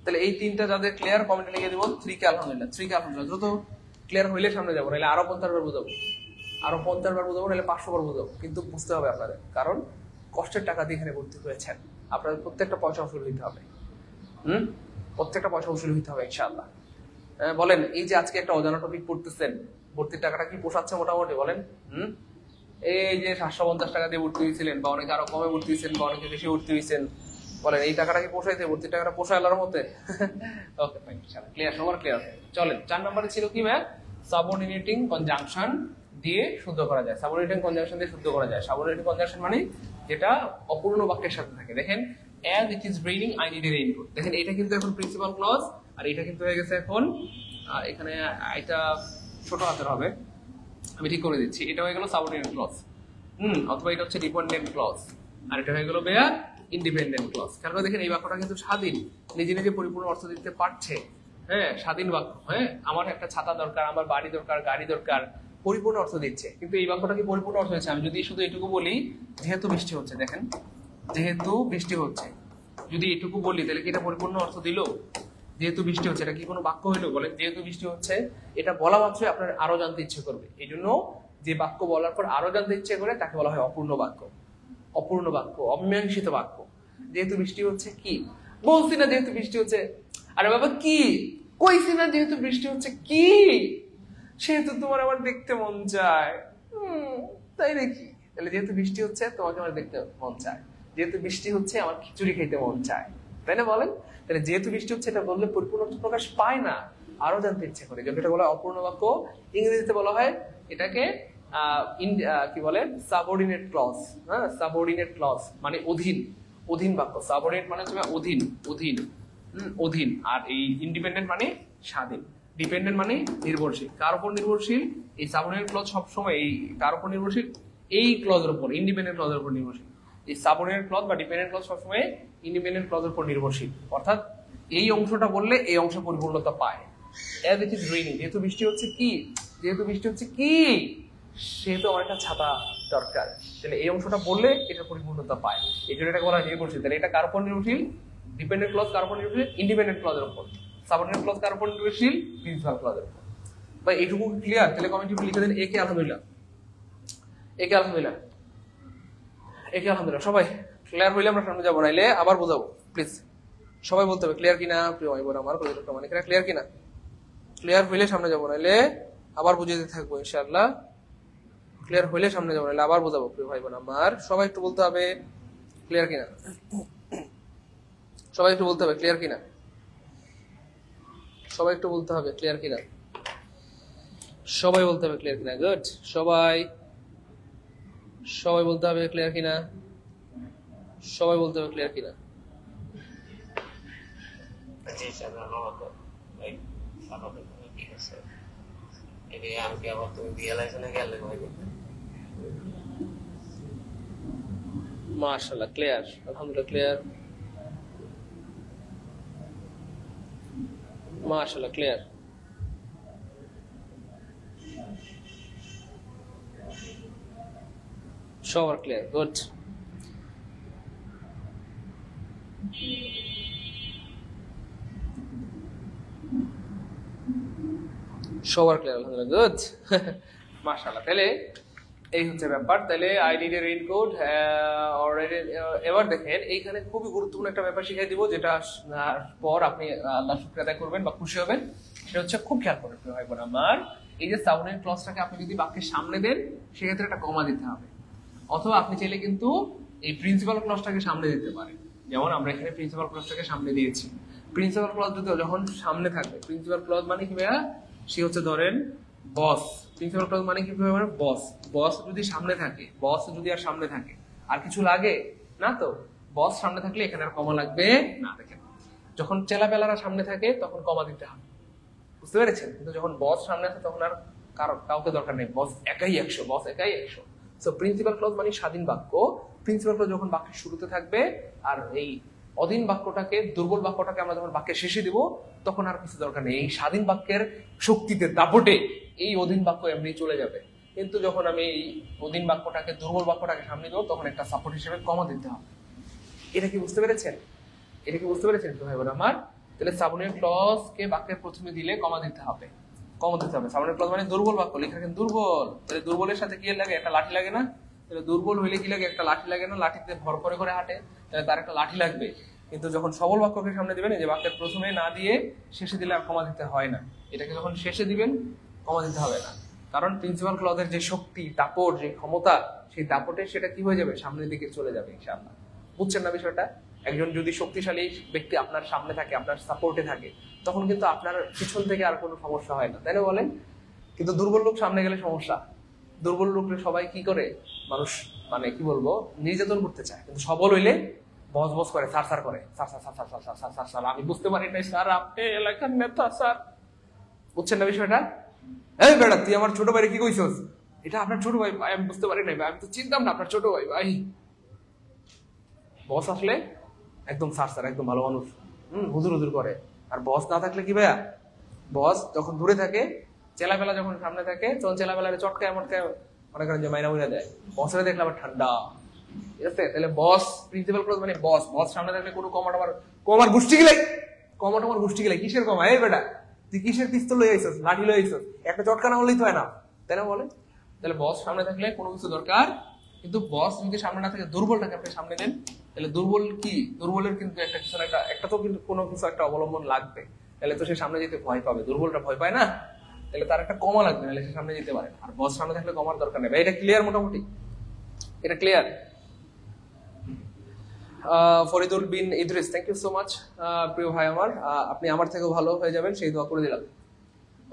তাহলে এই তিনটা যাদের ক্লিয়ার কমেন্টে লিখে দিব 3 কে আলহামদুলিল্লাহ, 3 কে আলহামদুলিল্লাহ। দ্রুত ক্লিয়ার হইলে সামনে যাবো, নাহলে আরো 50 বার বুঝাবো, আরো 50 বার বুঝাবো, নাহলে 500 বার বুঝাবো। কিন্তু বুঝতে হবে আপনাদের, কারণ কষ্টের টাকা দিয়ে এখানে ভর্তি হয়েছেন, আপনাদের প্রত্যেকটা পয়সা উসুল হইতে হবে। প্রত্যেকটা পয়সা উসুল হইতে হবে ইনশাআল্লাহ। বলেন, এই যে আজকে একটা অজানা টপিক পড়তেছেন, ভর্তির টাকাটা কি পোষাচ্ছে মোটামুটি? বলেন। এই যে 750 টাকা দিয়ে ভর্তি হয়েছিলেন, বা অনেকে আরো কমে ভর্তি হয়েছেন, বা অনেকে বেশি ভর্তি হয়েছেন, বলেন এই টাকাটা কি পোষাইছে? ভর্তির টাকাটা পোষায় আল্লাহর মতে? ওকে ফাইন, ক্লিয়ার, সবার ক্লিয়ার। চলেন, 4 নম্বরে ছিল কি ম্যাম? সাবঅর্ডিনেটিং কনজাংশন দিয়ে শুদ্ধ করা যায়। সাবঅর্ডিনেটিং কনজাংশন দিয়ে শুদ্ধ করা যায়। সাবঅর্ডিনেটিং কনজাংশন মানে যেটা অপূর্ণ বাক্যের সাথে থাকে। দেখেন, as it is raining I need a raincoat। দেখেন এটা কিন্তু এখন প্রিন্সিপাল ক্লজ, আর এটা কিন্তু হয়ে গেছে এখন এখানে এটা ছোট হাতের হবে, আমি ঠিক করে দিচ্ছি। এটা হয়ে গেল সাবঅর্ডিনেট ক্লজ, অথবা এটা হচ্ছে ডিপেন্ডেন্ট ক্লজ, আর এটা হয়ে গেল বেয়ার ইন্ডিপেন্ডেন্ট ক্লজ। কারণ দেখেন এই বাক্যটা কিন্তু স্বাধীন, নিজে নিজে পরিপূর্ণ অর্থ দিতে পারছে। হ্যাঁ, স্বাধীন বাক্য। হ্যাঁ, আমার একটা ছাতা দরকার, আমার বাড়ি দরকার, গাড়ি দরকার, পরিপূর্ণ অর্থ দিচ্ছে। কিন্তু এই বাক্যটা কি পরিপূর্ণ অর্থ হচ্ছে? আমি যদি শুধু এটুকু বলি, যেহেতু বৃষ্টি হচ্ছে, দেখেন যেহেতু বৃষ্টি হচ্ছে, যদি এটুকু বলি তাহলে কি এটা পরিপূর্ণ অর্থ দিল? যেহেতু বৃষ্টি হচ্ছে, এটা কি কোনো বাক্য হইলো? বলেন, যেহেতু বৃষ্টি হচ্ছে, এটা বলা মাত্রই আপনার আরো জানতে ইচ্ছে করবে। এই জন্য যে বাক্য বলার পর আরো জানতে ইচ্ছে করে তাকে বলা হয় অপূর্ণ বাক্য। অপূর্ণ বাক্য, অমীমাংসিত বাক্য। যেহেতু বৃষ্টি হচ্ছে, কি বলছি না যেহেতু বৃষ্টি হচ্ছে? আরে বাবা কি কইছি না যেহেতু বৃষ্টি হচ্ছে? কি সেহেতু তোমার আমার দেখতে মন চায়, তাই নাকি? তাহলে যেহেতু বৃষ্টি হচ্ছে তোমাকে আমার দেখতে মন চায়, যেহেতু বৃষ্টি হচ্ছে আমার খিচুড়ি খেতে মন চায়, তাই না? বলেন, তাহলে যেহেতু বৃষ্টি হচ্ছে এটা বললে পরিপূর্ণ অর্থ প্রকাশ পায় না, আরো জানতে ইচ্ছে করে। যেটা বলা হয় অপূর্ণ বাক্য। ইংরেজিতে বলা হয় এটাকে কি বলে? Subordinate clause. হ্যাঁ, সাবঅর্ডিনেট ক্লজ মানে অধীন, অধীন বাক্য। সাবঅর্ডিনেট মানে হচ্ছে অধীন, অধীন, অধীন। আর এই ইন্ডিপেন্ডেন্ট মানে স্বাধীন, ডিপেন্ডেন্ট মানে নির্ভরশীল। কার উপর নির্ভরশীল? এই সাবঅর্ডিনেট ক্লজ সবসময় এই কার উপর নির্ভরশীল? এই ক্লজের উপর, ইন্ডিপেন্ডেন্ট ক্লজের উপর নির্ভরশীল। এই সাবঅর্ডিনেট ক্লজ বা ডিপেন্ডেন্ট ক্লজ সবসময় ইন্ডিপেন্ডেন্ট ক্লজের উপর নির্ভরশীল। অর্থাৎ এই অংশটা বললে এই অংশ পরিপূর্ণতা পায়। as it is raining, যেহেতু বৃষ্টি হচ্ছে, কি যেহেতু বৃষ্টি হচ্ছে, কি সেহেতু আমার একটা ছাতা দরকার। তাহলে এই অংশটা বললে এটা পরিপূর্ণতা পায়। এই জন্য এটাকে বলা হয় নির্ভরশীল। তাহলে এটা কার উপর নির্ভরশীল? ডিপেন্ডেন্ট ক্লজ কার উপর নির্ভরশীল? ইন্ডিপেন্ডেন্ট ক্লজের উপর। সাবঅর্ডিনেট ক্লজ কার উপর নির্ভরশীল? প্রিন্সিপাল ক্লজের উপর। ভাই এইটুকু ক্লিয়ার? তাহলে কমেন্টে লিখে দেন একে আলহামদুলিল্লাহ, একে আলহামদুলিল্লাহ, একে আলহামদুলিল্লাহ। সবাই ক্লিয়ার হইলে আমরা সামনে যাবো, নাইলে আবার বোঝাবো। প্লিজ সবাই বলতে হবে ক্লিয়ার কিনা। প্রিয় ভাই বোন আমার, মানে ক্লিয়ার কিনা? ক্লিয়ার হইলে সামনে যাবো, নাইলে আবার বুঝিয়ে দিতে থাকবো ইনশাআল্লাহ। ক্লিয়ার হইলে সামনে যাবো, নাহলে আবার বোঝাবো। প্রিয় ভাই বোন আমার, সবাই একটু বলতে হবে ক্লিয়ার কিনা। সবাই একটু বলতে হবে ক্লিয়ার কিনা। সবাই একটু বলতে হবে ক্লিয়ার কিনা। সবাই বলতে হবে ক্লিয়ার কিনা। গুড, সবাই সবাই বলতে হবে ক্লিয়ার কিনা। সবাই বলতে হবে ক্লিয়ার কিনা। মাশাআল্লাহ, ক্লিয়ার, আলহামদুলিল্লাহ ক্লিয়ার, মাশাআল্লাহ ক্লিয়ার। সবার ক্লিয়ার, গুড। সবার ক্লিয়ার, আলহামদুলিল্লাহ, গুড। মাশাআল্লাহ। তাহলে এই হচ্ছে ব্যাপার। তাহলে আই নিড এ রেইনকোট। এবার দেখেন এইখানে খুবই গুরুত্বপূর্ণ একটা ব্যাপার শিখিয়ে দিব, যেটা পর আপনি আল্লাহ শুকর আদায় করবেন বা খুশি হবেন। সেটা হচ্ছে, খুব খেয়াল করবেন ভাই বোন আমার, এই যে সাবঅর্ডিনেট ক্লজটাকে আপনি যদি বাক্যের সামনে দেন, সেক্ষেত্রে একটা কমা দিতে হবে। অথবা আপনি চাইলে কিন্তু এই প্রিন্সিপাল ক্লজটাকে সামনে দিতে পারেন। যেমন আমরা এখানে প্রিন্সিপাল ক্লজটাকে সামনে দিয়েছি। প্রিন্সিপাল ক্লজ যদি যখন সামনে থাকবে, প্রিন্সিপাল ক্লজ মানে কি ভাইয়া? সে হচ্ছে ধরেন বস। প্রিন্সিপাল ক্লজ মানে কি ভাবে? বস। বস যদি সামনে থাকে, বস যদি আর সামনে থাকে, আর কিছু লাগে না তো? বস সামনে থাকলে এখানে আর কমা লাগবে না। দেখেন, যখন চেলাপেলারা সামনে থাকে তখন কমা দিতে হবে, বুঝতে পেরেছেন? কিন্তু যখন বস সামনে আছে তখন আর কাউকে দরকার নেই। বস একাই 100, বস একাই 100। সো প্রিন্সিপাল ক্লজ মানে স্বাধীন বাক্য। প্রিন্সিপাল ক্লজ যখন বাক্যের শুরুতে থাকবে আর এই অধীন বাক্যটাকে, দুর্বল বাক্যটাকে আমরা যখন বাক্যের শেষে দিব তখন আর কিছু দরকার নেই। এই স্বাধীন বাক্যের শক্তিতে, দাপটে এই অধীন বাক্য এমনি চলে যাবে। কিন্তু যখন আমি এই অধীন বাক্যটাকে, দুর্বল বাক্যটাকে সামনে দেবো, তখন একটা সাপোর্ট হিসেবে কমা দিতে হবে। এটা কি বুঝতে পেরেছেন? এটা কি বুঝতে পেরেছেন তো ভাই বোন আমার? তাহলে সাবঅর্ডিনেট ক্লজ কে বাক্যের প্রথমে দিলে কমা দিতে হবে, কমা দিতে হবে। সাবঅর্ডিনেট ক্লজ মানে দুর্বল বাক্য, লেখা কিন্তু দুর্বল, তাহলে দুর্বলের সাথে কি লাগে? একটা লাঠি লাগে না? তাহলে দুর্বল হইলে কি লাগে? একটা লাঠি লাগে না? লাঠিতে ভর করে করে হাঁটে, তাহলে তার একটা লাঠি লাগবে। কিন্তু যখন সবল বাক্যকে সামনে দিবেন, যে বাক্যের প্রথমে না দিয়ে শেষে দিলে আর কমা দিতে হয় না, এটাকে যখন শেষে দিবেন কমা দিতে হবে না। কারণ প্রিন্সিপাল ক্লজের যে শক্তি, দাপট, যে ক্ষমতা, সেই দাপটে সেটা কি হয়ে যাবে? সামনের দিকে চলে যাবে ইনশাআল্লাহ। বুঝছেন না বিষয়টা? একজন যদি শক্তিশালী ব্যক্তি আপনার সামনে থাকে, আপনার সাপোর্টে থাকে, তখন কিন্তু আপনার পিছন থেকে আর কোনো সমস্যা হয় না, তাই না বলেন? কিন্তু দুর্বল লোক সামনে গেলে সমস্যা। দুর্বল লোককে সবাই কি করে? মানুষ মানে কি বলবো, নির্যাতন করতে চায়। কিন্তু সবল হইলে বস বস করে, সার সার করে, সার সার সার সার সার সার সার সার, আমি বুঝতে পারি নাই স্যার, আপনি এলাকার নেতা স্যার। বুঝছেন না বিষয়টা? এই বেটা, তুই আমার ছোট ভাই কি কইছস? এটা আপনার ছোট ভাই। আমি বুঝতে পারি নাই ভাই, আমি তো চিনতাম না আপনার ছোট ভাই। ভাই বস আসলে একদম সার সার, একদম ভালো মানুষ, হুজুর হুজুর করে। আর বস না থাকলে কি ভাইয়া? বস যখন দূরে থাকে, চেলাবেলা যখন সামনে থাকে, তখন চেলাবেলার চটকায় এমনকে মনে করেন যে মাইনা মুইনা দেয়। বসরে দেখলে আবার ঠান্ডা, ঠিক আছে? তাহলে বস, প্রিন্সিপাল ক্লজ মানে বস, বস সামনে থাকলে কোনো কমার গোষ্ঠী গেলে, কমার গোষ্ঠী গেলে কিসের কমা? এই বেটা, তুই কিসের পিস্তল লই আইছস, লাঠি লই আইছস? একটা চটকা না হলেই তো হয় না, তাই না বলে? তাহলে বস সামনে থাকলে কোনো কিছু দরকার। কিন্তু বস যদি সামনে না থাকে, দুর্বলটাকে আপনি সামনে দেন, তাহলে দুর্বল কি? দুর্বলের কিন্তু একটা কিছু একটা তো কিন্তু কোনো কিছু একটা অবলম্বন লাগবে, তাহলে তো সে সামনে যেতে ভয় পাবে। দুর্বলটা ভয় পায় না, তাহলে তার একটা কমা লাগবে, নাহলে সে সামনে যেতে পারে না। আর বস সামনে থাকলে কমার দরকার নেই। এটা ক্লিয়ার? মোটামুটি এটা clear? Faridul bin Idris, thank you so much প্রিয় ভাই আমার, আপনি আমার থেকেও ভালো হয়ে যাবেন সেই দোয়া করে দিলাম।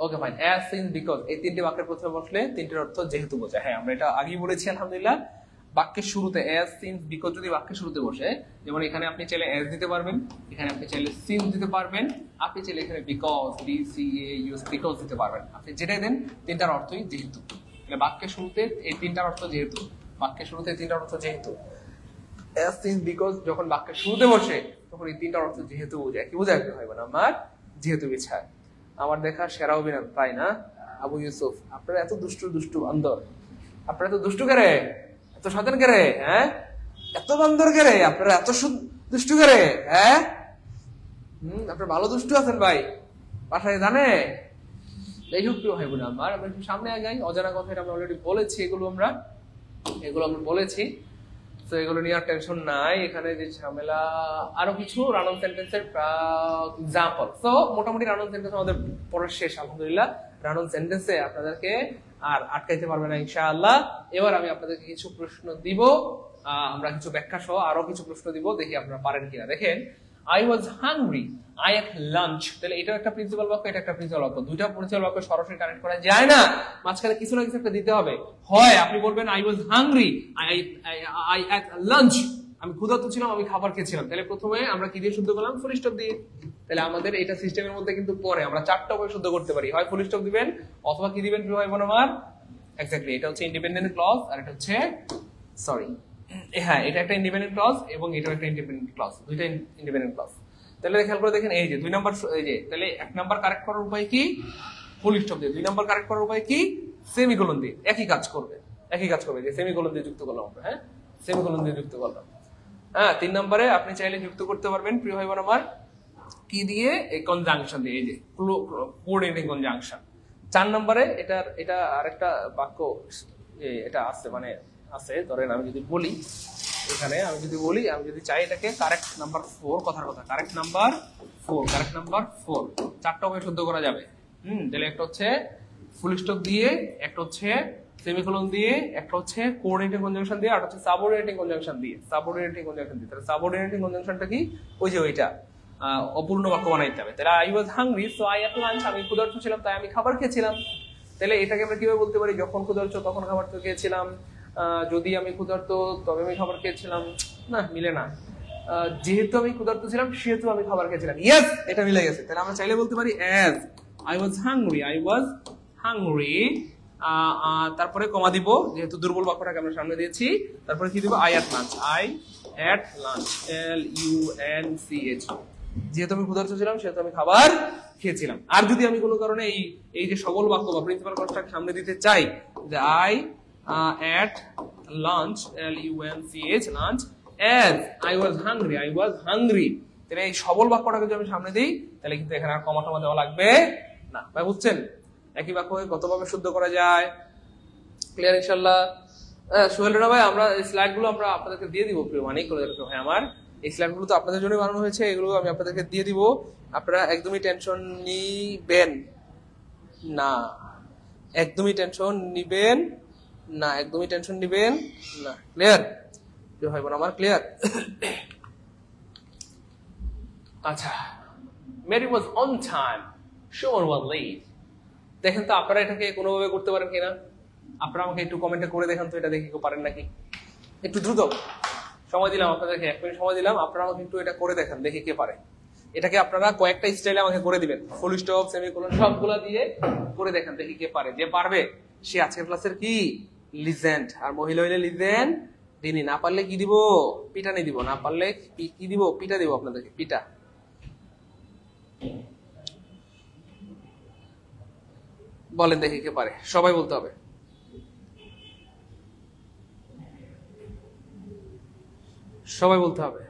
Okay fine. As since because, এই তিনটি বাক্যের প্রথমে বসলে তিনটির অর্থ যেহেতু বোঝায়। হ্যাঁ, আমরা এটা আগেই বলেছি আলহামদুলিল্লাহ। বাক্যের শুরুতে অ্যাজ, সিন্স, বিকজ যদি বাক্যের শুরুতে বসে, যেমন এখানে আপনি চাইলে অ্যাজ দিতে পারবেন, এখানে আপনি চাইলে সিন্স দিতে পারবেন, আপনি চাইলে এখানে বিকজ, BCAUS, বিকজ দিতে পারবেন। আপনি যেটাই দেন, তিনটার অর্থই যেহেতু। মানে বাক্যের শুরুতে এই তিনটার অর্থ যেহেতু, বাক্যের শুরুতে তিনটার অর্থ যেহেতু। অ্যাজ, সিন্স, বিকজ যখন বাক্যের শুরুতে বসে, তখন এই তিনটার অর্থ যেহেতু বোঝায়। কি বোঝায় ভাই বোন আমার? যেহেতু বিছায়। আমার দেখা সেরা অভিনয়, তাই না আবু ইউসুফ? আপনারা এত দুষ্টু বান্দর, আপনারা এত দুষ্টু কেরে, এত শয়তান কেরে, হ্যাঁ? এত বান্দর কেরে আপনারা, এত দুষ্টু কেরে, হ্যাঁ? আপনারা ভালো দুষ্টু আছেন ভাই, বাসায় জানে। যাই হোক প্রিয় ভাই বোন আমার, আমরা একটু সামনে আগাই। অজানা কথা আমরা অলরেডি বলেছি, এগুলো আমরা বলেছি, তো এগুলো নিয়ে আর টেনশন নাই। এখানে যে ঝামেলা, আরো কিছু রান অন সেন্টেন্সের এক্সাম্পল। তো মোটামুটি রান অন সেন্টেন্স আমাদের পড়া শেষ আলহামদুলিল্লাহ। রান অন সেন্টেন্সে আপনাদেরকে আর আটকাইতে পারবে না ইনশাআল্লাহ। এবার আমি আপনাদেরকে কিছু প্রশ্ন দিব, আমরা কিছু ব্যাখ্যা সহ আরো কিছু প্রশ্ন দিব, দেখি আপনারা পারেন কিনা। দেখেন, I was hungry, I ate lunch। তাহলে এটা একটা প্রিন্সিপাল বাক্য, এটা একটা প্রিন্সিপাল বাক্য। দুইটা প্রিন্সিপাল বাক্য সরাসরি কানেক্ট করা যায় না, মাঝখানে কিছু না কিছু একটা দিতে হবে। হয় আপনি বলবেন I was hungry, I ate lunch, আমি ক্ষুধার্ত ছিলাম, আমি খাবার খেয়েছিলাম। তাহলে প্রথমে আমরা কি দিয়ে শুদ্ধ করলাম? ফুল স্টপ দিয়ে। তাহলে আমাদের এটা সিস্টেমের মধ্যে কিন্তু পরে আমরা চারটা উপায় শুদ্ধ করতে পারি। হয় ফুল স্টপ দিবেন, অথবা কি দিবেন প্রিয় ভাই বোন আমার? এক্স্যাক্টলি, এটা হচ্ছে ইন্ডিপেন্ডেন্ট ক্লজ, আর এটা হচ্ছে হ্যাঁ, এটা একটা ইন্ডিপেন্ডেন্ট ক্লজ এবং এটা একটা ইন্ডিপেন্ডেন্ট ক্লজ, দুইটা ইন্ডিপেন্ডেন্ট ক্লজ। তাহলে খেয়াল করে দেখেন, এই যে 2 নাম্বার, এই যে তাহলে 1 নাম্বার কারেক্ট করার উপায় কি? ফুল স্টপ দিয়ে। 2 নাম্বার কারেক্ট করার উপায় কি? সেমিকোলন দিয়ে। একই কাজ করবে যে সেমিকোলন দিয়ে যুক্ত করলাম আমরা, হ্যাঁ, সেমিকোলন দিয়ে যুক্ত করলাম। হ্যাঁ, 3 নম্বরে আপনি চাইলে যুক্ত করতে পারবেন প্রিয় ভাই বোন আমার, কি দিয়ে? এই কনজাংশন দিয়ে, এই যে কোঅর্ডিনেটিং কনজাংশন। 4 নম্বরে এটা আরেকটা বাক্য, এটা আছে মানে আছে, ধরেন আমি যদি বলি, এখানে আমি যদি চাই এটাকে কারেক্ট নাম্বার 4, কথার কথা কারেক্ট নাম্বার 4, চারটা ওয়ে শুদ্ধ করা যাবে। তাহলে একটা হচ্ছে ফুল স্টপ দিয়ে, একটা হচ্ছে সেমিকোলন দিয়ে, একটা হচ্ছে কোঅর্ডিনেটিং কনজাংশন দিয়ে, আর হচ্ছে সাবঅর্ডিনেটিং কনজাংশন দিয়ে। তাহলে সাবঅর্ডিনেটিং কনজাংশনটা কি? ওই যে ওইটা অপূর্ণ বাক্য বানাইতে হবে। তাহলে I was hungry so I ate lunch, আমি ক্ষুধার্ত ছিলাম তাই আমি খাবার খেয়েছিলাম। তাহলে এটাকে আমরা কিভাবে বলতে পারি? যখন ক্ষুধার্ত তখন খাবার তো খেয়েছিলাম, যদি আমি ক্ষুধার্ত তবে আমি খাবার খেয়েছিলাম, না মিলে না। যেহেতু আমি ক্ষুধার্ত ছিলাম সেহেতু আমি খাবার খেয়েছিলাম, ইয়েস এটা মিলে গেছে। তাহলে আমরা চাইলে বলতে পারি as I was hungry, তারপরে কমা দিব, যেহেতু দুর্বল বাক্যটাকে আমরা সামনে দিয়েছি। তারপরে কি দিব? I ate lunch, I at lunch lunch, যেহেতু আমি ক্ষুধার্ত ছিলাম সেহেতু আমি খাবার খেয়েছিলাম। আর যদি আমি কোনো কারণে এই যে সবল বাক্য বা প্রিন্সিপাল কনস্ট্রাক্ট সামনে দিতে চাই যে I at lunch lunch as I was hungry, তাহলে এই সবল বাক্যটাকে যদি আমি সামনে দিই তাহলে কিন্তু এখানে আর কমা টমা দেওয়া লাগবে না। ভাই বুঝছেন একই বাক্যকে কতভাবে শুদ্ধ করা যায়? ক্লিয়ার ইনশাআল্লাহ? সোহেল রানা ভাই, আমরা এই স্লাইডগুলো আমরা আপনাদেরকে দিয়ে দিব প্রিয় মানিক করে দেখো ভাই, আমার এই স্লাইডগুলো তো আপনাদের জন্য বানানো হয়েছে, এগুলো আমি আপনাদেরকে দিয়ে দিব। আপনারা একদমই টেনশন নিবেন না, একদমই টেনশন নিবেন না, একদমই টেনশন নিবেন না। ক্লিয়ার প্রিয় ভাই বোন আমার? ক্লিয়ার? আচ্ছা, Mary was on time, Suman was late. দেখেন তো আপনারা এটাকে কোনোভাবে করতে পারেন কিনা? আপনারা আমাকে একটু কমেন্টে করে দেখেন তো, এটা দেখি কেউ পারেন নাকি। একটু দ্রুত সময় দিলাম আপনাদেরকে, 1 মিনিট সময় দিলাম, আপনারা আমাকে একটু এটা করে দেখেন, দেখি কে পারে। এটাকে আপনারা কয়েকটা স্টাইলে আমাকে করে দিবেন, ফুল স্টপ, সেমিকোলন সবগুলা দিয়ে করে দেখেন, দেখি কে পারে। যে পারবে সে আজকের ক্লাসের কি লিজেন্ড। আর মহিলা হইলে লিজেন্ড দিনই, না পারলে কি দিব? পিটানি দিব। না পারলে কি দিব? পিটা দিব আপনাদেরকে, পিটা। বলেন দেখি কে পারে, সবাই বলতে হবে। সবাই বলতে হবে।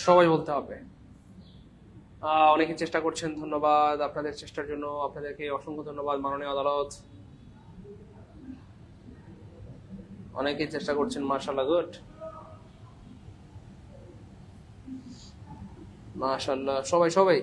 সবাই বলতে হবে। অনেকে চেষ্টা করছেন, ধন্যবাদ আপনাদের চেষ্টার জন্য, আপনাদেরকে অসংখ্য ধন্যবাদ মাননীয় আদালত। অনেকেই চেষ্টা করছেন, মাশাআল্লাহ, গুড, মাশাআল্লাহ। সবাই সবাই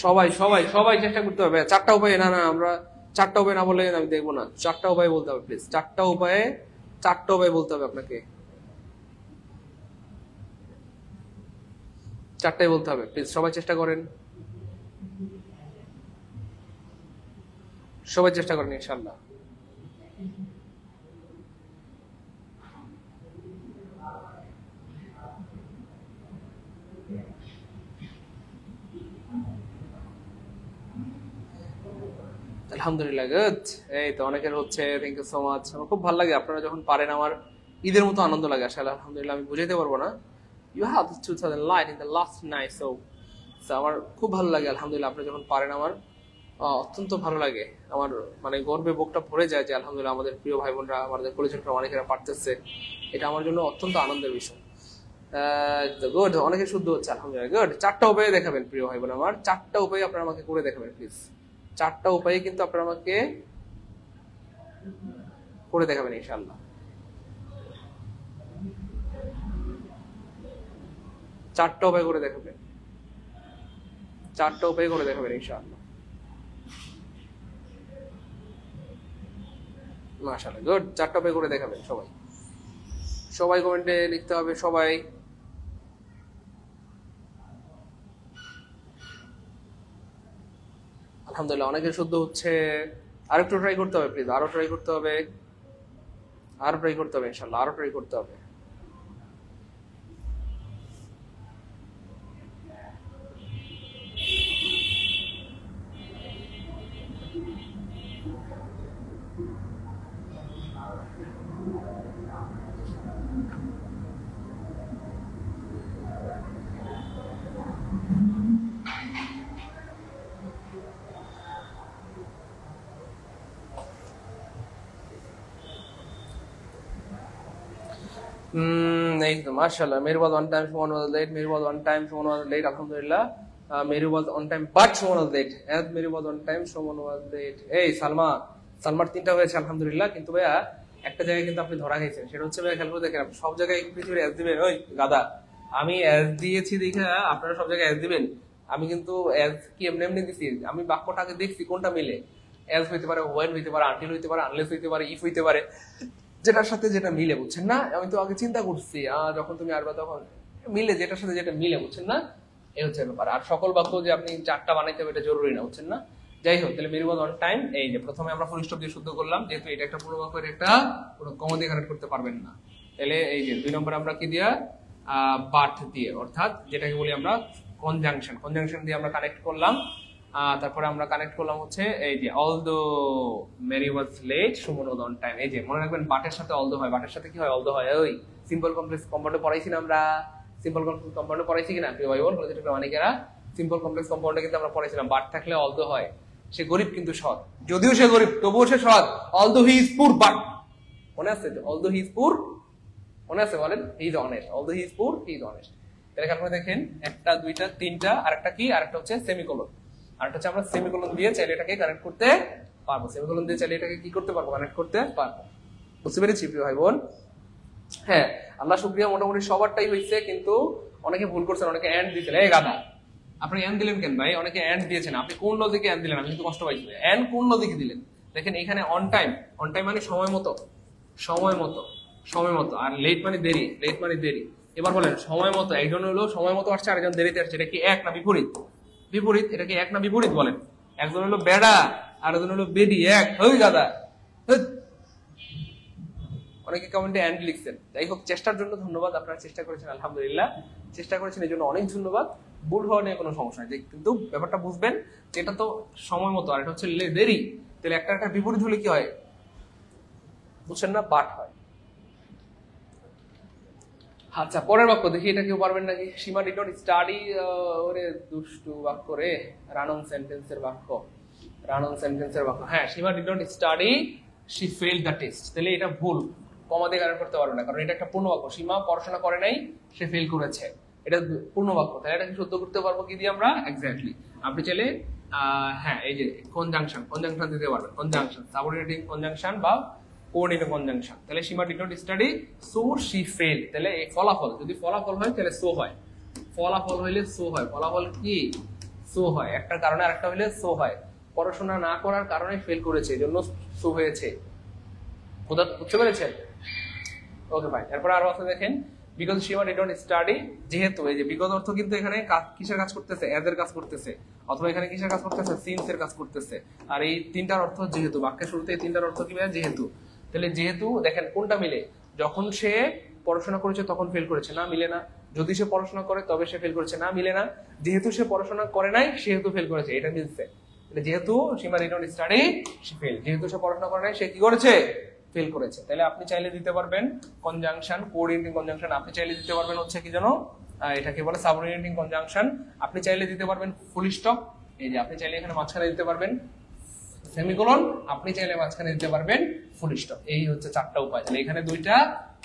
সবাই সবাই সবাই চেষ্টা করতে হবে। 4টা উপায়ে, না না আমরা 4টা উপায় না বললে আমি দেখবো না। 4টা উপায় বলতে হবে প্লিজ, 4টা উপায়ে, 4টা উপায় বলতে হবে আপনাকে, 4টাই বলতে হবে প্লিজ। সবাই চেষ্টা করেন, সবাই চেষ্টা করেন ইনশাআল্লাহ। আলহামদুলিল্লাহ, গুড। এই তো অনেকের হচ্ছে, থ্যাংক ইউ সো মাচ। আমার খুব ভালো লাগে আপনারা যখন পারেন, আমার ঈদের মতো আনন্দ লাগে আসলে। আলহামদুলিল্লাহ, আমি বুঝাইতে পারবো না। You have 2000 light in the last night, so আমার খুব ভালো লাগে আলহামদুলিল্লাহ। আপনারা যখন পারেন আমার অত্যন্ত ভালো লাগে, আমার মানে গর্বে বুকটা ভরে যায় যে আলহামদুলিল্লাহ আমাদের প্রিয় ভাই বোনরা, আমাদের পরিচয় অনেকেরা পারতেছে, এটা আমার জন্য অত্যন্ত আনন্দের বিষয়। গুড, অনেকে শুদ্ধ হচ্ছে আলহামদুলিল্লাহ, গুড। 4টা উপায়ে দেখাবেন প্রিয় ভাই বোন আমার, 4টা উপায়ে আপনারা আমাকে করে দেখাবেন প্লিজ। 4টা উপায়ে কিন্তু আপনারা আমাকে করে দেখাবেন ইনশাআল্লাহ। 4টা উপায় করে দেখাবেন, 4টা উপায় করে দেখাবেন ইনশাআল্লাহ। মাশাআল্লাহ, গুড। 4টা উপায় করে দেখাবেন সবাই, সবাই কমেন্টে লিখতে হবে সবাই। আলহামদুলিল্লাহ, অনেকের শুদ্ধ হচ্ছে। আরেকটু ট্রাই করতে হবে প্লিজ, আরো ট্রাই করতে হবে, আরো ট্রাই করতে হবে ইনশাআল্লাহ, আরো ট্রাই করতে হবে। এই তো মাশাআল্লাহ, Meru was on time, Suman was late, Meru was on time, Suman was late, আলহামদুলিল্লাহ। Meru was on time but Suman was late, as Meru was on time, Suman was late. এই সালমার 3টা হয়েছে আলহামদুলিল্লাহ, কিন্তু ভাইয়া একটা জায়গায় কিন্তু আপনি ধরা খাইছেন, সেটা হচ্ছে ভাইয়া খেয়াল করে দেখেন, আপনি সব জায়গায় পৃথিবীর এজ দিবেন। ওই গাদা, আমি এজ দিয়েছি দেখে আপনারা সব জায়গায় এজ দিবেন। আমি কিন্তু এজ কি এমনি এমনি দিছি, আমি বাক্যটাকে দেখছি কোনটা মিলে। এজ হইতে পারে, ওয়েন হইতে পারে, আনটিল হইতে পারে, আনলেস হইতে পারে, ইফ হইতে পারে, যেটার সাথে যেটা মিলে, বুঝছেন না? আমি তো আগে চিন্তা করছি, যখন তুমি আসবা তখন মিলে, যেটার সাথে যেটা মিলে, বুঝছেন না? এই হচ্ছে ব্যাপার। আর সকল বাক্য যে আপনি 4টা বানাইতে হবে এটা জরুরি না, বুঝছেন না? যাই হোক, তাহলে মেরি ওয়াজ অন টাইম। এই যে প্রথমে আমরা ফুল স্টপ দিয়ে শুদ্ধ করলাম, যেহেতু এটা একটা পূর্ণ বাক্য, এটা কোনো কমা দিয়ে কানেক্ট করতে পারবেন না। তাহলে এই যে 2 নম্বরে আমরা কি দিয়া বাট দিয়ে, অর্থাৎ যেটাকে বলি আমরা কনজাংশন, কনজাংশন দিয়ে আমরা কানেক্ট করলাম। তারপরে আমরা কানেক্ট করলাম হচ্ছে এই যে although Mary was late, Suman was on time. এই যে মনে রাখবেন বাটের সাথে অলদো হয়, বাটের সাথে কি হয়? অলদো হয়। ওই সিম্পল কমপ্লেক্স কম্পাউন্ডে পড়াইছি না আমরা? সিম্পল কমপ্লেক্স কম্পাউন্ডে পড়াইছি কিনা প্রিয় ভাই বোন? অনেকেরা সিম্পল কমপ্লেক্স কম্পাউন্ডে কিন্তু আমরা পড়াইছিলাম বাট থাকলে অলদো হয়। সে গরিব কিন্তু সৎ, যদিও সে গরিব তবুও সে সৎ। অলদো হি ইজ পুর, বাট মনে আছে? অলদো হি ইজ পুর মনে আছে? বলেন he is honest. Although he is পুর, হি ইজ অনেস্ট। তাহলে আপনারা দেখেন 1টা 2টা 3টা, আরেকটা কি? আরেকটা হচ্ছে সেমিকোলন। আরেকটা হচ্ছে আমরা সেমিকোলন দিয়ে চাইলে এটাকে কানেক্ট করতে পারবো। সেমিকোলন দিয়ে চাইলে এটাকে কি করতে পারবো? কানেক্ট করতে পারবো। বুঝতে পেরেছি প্রিয় ভাই বোন? হ্যাঁ, আল্লাহ শুকরিয়া, মোটামুটি সবারটাই হয়েছে, কিন্তু অনেকে ভুল করছেন, অনেকে এন্ড দিয়েছেন। এই গাদা, আপনি এন্ড দিলেন কেন ভাই? অনেকে এন্ড দিয়েছেন, আপনি কোন লজিকে এন্ড দিলেন? আমি কিন্তু কষ্ট পাইছি। এন্ড কোন লজিকে দিলেন? দেখেন এখানে অন টাইম, অন টাইম মানে সময় মতো, সময় মতো, সময় মতো। আর লেট মানে দেরি, লেট মানে দেরি। এবার বলেন সময় মতো, একজন হলো সময় মতো আসছে, আরেকজন দেরিতে আসছে, এটা কি এক না বিপরীত? বিপরীত। এটা কি এক না বিপরীত? বলেন। একজন হলো বেড়া, আরেকজন হলো বেডি। এক হই গাদা। অনেকে কমেন্টে এন্ড লিখছেন। যাই হোক, চেষ্টার জন্য ধন্যবাদ, আপনারা চেষ্টা করেছেন, আলহামদুলিল্লাহ। চেষ্টা করেছেন এই জন্য অনেক ধন্যবাদ। ভুল হওয়া নিয়ে কোনো সমস্যা নেই, কিন্তু ব্যাপারটা বুঝবেন এটা তো সময় মতো, আর এটা হচ্ছে দেরি। তাহলে একটা একটা বিপরীত হলে কি হয় বুঝছেন না? বাট হয়। আচ্ছা, পরের বাক্য দেখি, এটা কেউ পারবেন নাকি? সীমা ডিড নট স্টাডি, ওরে দুষ্টু বাক্য রে, রান অন সেন্টেন্সের বাক্য, রান অন সেন্টেন্সের বাক্য। হ্যাঁ, Seema did not study, she failed the test. তাহলে এটা ভুল, কমা দিয়ে কানেক্ট করতে পারবে না, কারণ এটা একটা পূর্ণ বাক্য। সীমা পড়াশোনা করে নাই, সে ফেল করেছে, এটা পূর্ণ বাক্য। তাহলে এটা কি শুদ্ধ করতে পারবো কি দিয়ে আমরা? এক্স্যাক্টলি। আপনি চাইলে হ্যাঁ, এই যে কনজাংশন, কনজাংশন দিতে পারবেন। কনজাংশন, সাবঅর্ডিনেটিং কনজাংশন বা কোঅর্ডিনেটিং কনজাংশন। তাহলে Seema did not study, so she failed. তাহলে এই ফলাফল, যদি ফলাফল হয় তাহলে সো হয়, ফলাফল হইলে সো হয়। ফলাফল কি? সো হয়। একটা কারণে আরেকটা হইলে সো হয়। পড়াশোনা না করার কারণে ফেল করেছে, এজন্য সো হয়েছে। বুঝতে পেরেছেন? ওকে ভাই। এরপর আরো আছে দেখেন, because Seema did not study, যেহেতু। এই যে বিকজ অর্থ কিন্তু এখানে কিসের কাজ করতেছে? এজ এর কাজ করতেছে, অথবা এখানে কিসের কাজ করতেছে? সিন্স এর কাজ করতেছে। আর এই তিনটার অর্থ যেহেতু, বাক্যের শুরুতে এই তিনটার অর্থ কি ভাই? যেহেতু। তাহলে যেহেতু দেখেন কোনটা মিলে? যখন সে পড়াশোনা করেছে তখন ফেল করেছে, না মিলে না। যদি সে পড়াশোনা করে তবে সে ফেল করেছে, না মিলে না। যেহেতু সে পড়াশোনা করে নাই সেহেতু ফেল করেছে, এটা মিলছে। যেহেতু Seema did not study, she fail. যেহেতু সে পড়াশোনা করে নাই, সে কি করেছে? ফেল করেছে। তাহলে আপনি চাইলে দিতে পারবেন কনজাংশন, কোঅর্ডিনেটিং কনজাংশন। আপনি চাইলে দিতে পারবেন হচ্ছে কি জানো, এটাকে বলে সাবঅর্ডিনেটিং কনজাংশন। আপনি চাইলে দিতে পারবেন ফুল স্টপ। এই যে আপনি চাইলে এখানে মাঝখানে দিতে পারবেন সেমিকোলন, আপনি চাইলে মাঝখানে দিতে পারবেন ফুল স্টপ। এই হচ্ছে 4টা উপায়। তাহলে এখানে 2টা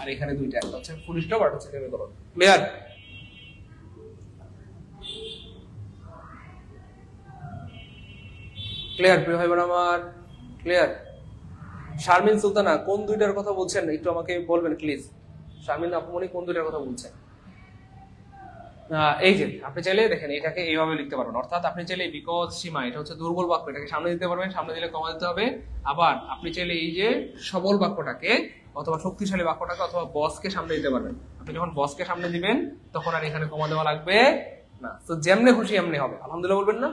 আর এখানে 2টা, একটা হচ্ছে ফুল স্টপ আর হচ্ছে সেমিকোলন। ক্লিয়ার? ক্লিয়ার প্রিয় ভাই বোন আমার? ক্লিয়ার? শারমিন সুলতানা, কোন 2টার কথা বলছেন একটু আমাকে বলবেন প্লিজ। শারমিন আপুমনি, কোন 2টার কথা বলছেন? এই যে আপনি চাইলে দেখেন এটাকে এইভাবে লিখতে পারবেন, অর্থাৎ আপনি চাইলে বিকজ সীমা, এটা হচ্ছে দুর্বল বাক্য, এটাকে সামনে দিতে পারবেন, সামনে দিলে কমা দিতে হবে। আবার আপনি চাইলে এই যে সবল বাক্যটাকে অথবা শক্তিশালী বাক্যটাকে অথবা বসকে সামনে দিতে পারবেন। আপনি যখন বসকে সামনে দিবেন তখন আর এখানে কমা দেওয়া লাগবে না। তো যেমনে খুশি এমনি হবে, আলহামদুলিল্লাহ বলবেন না?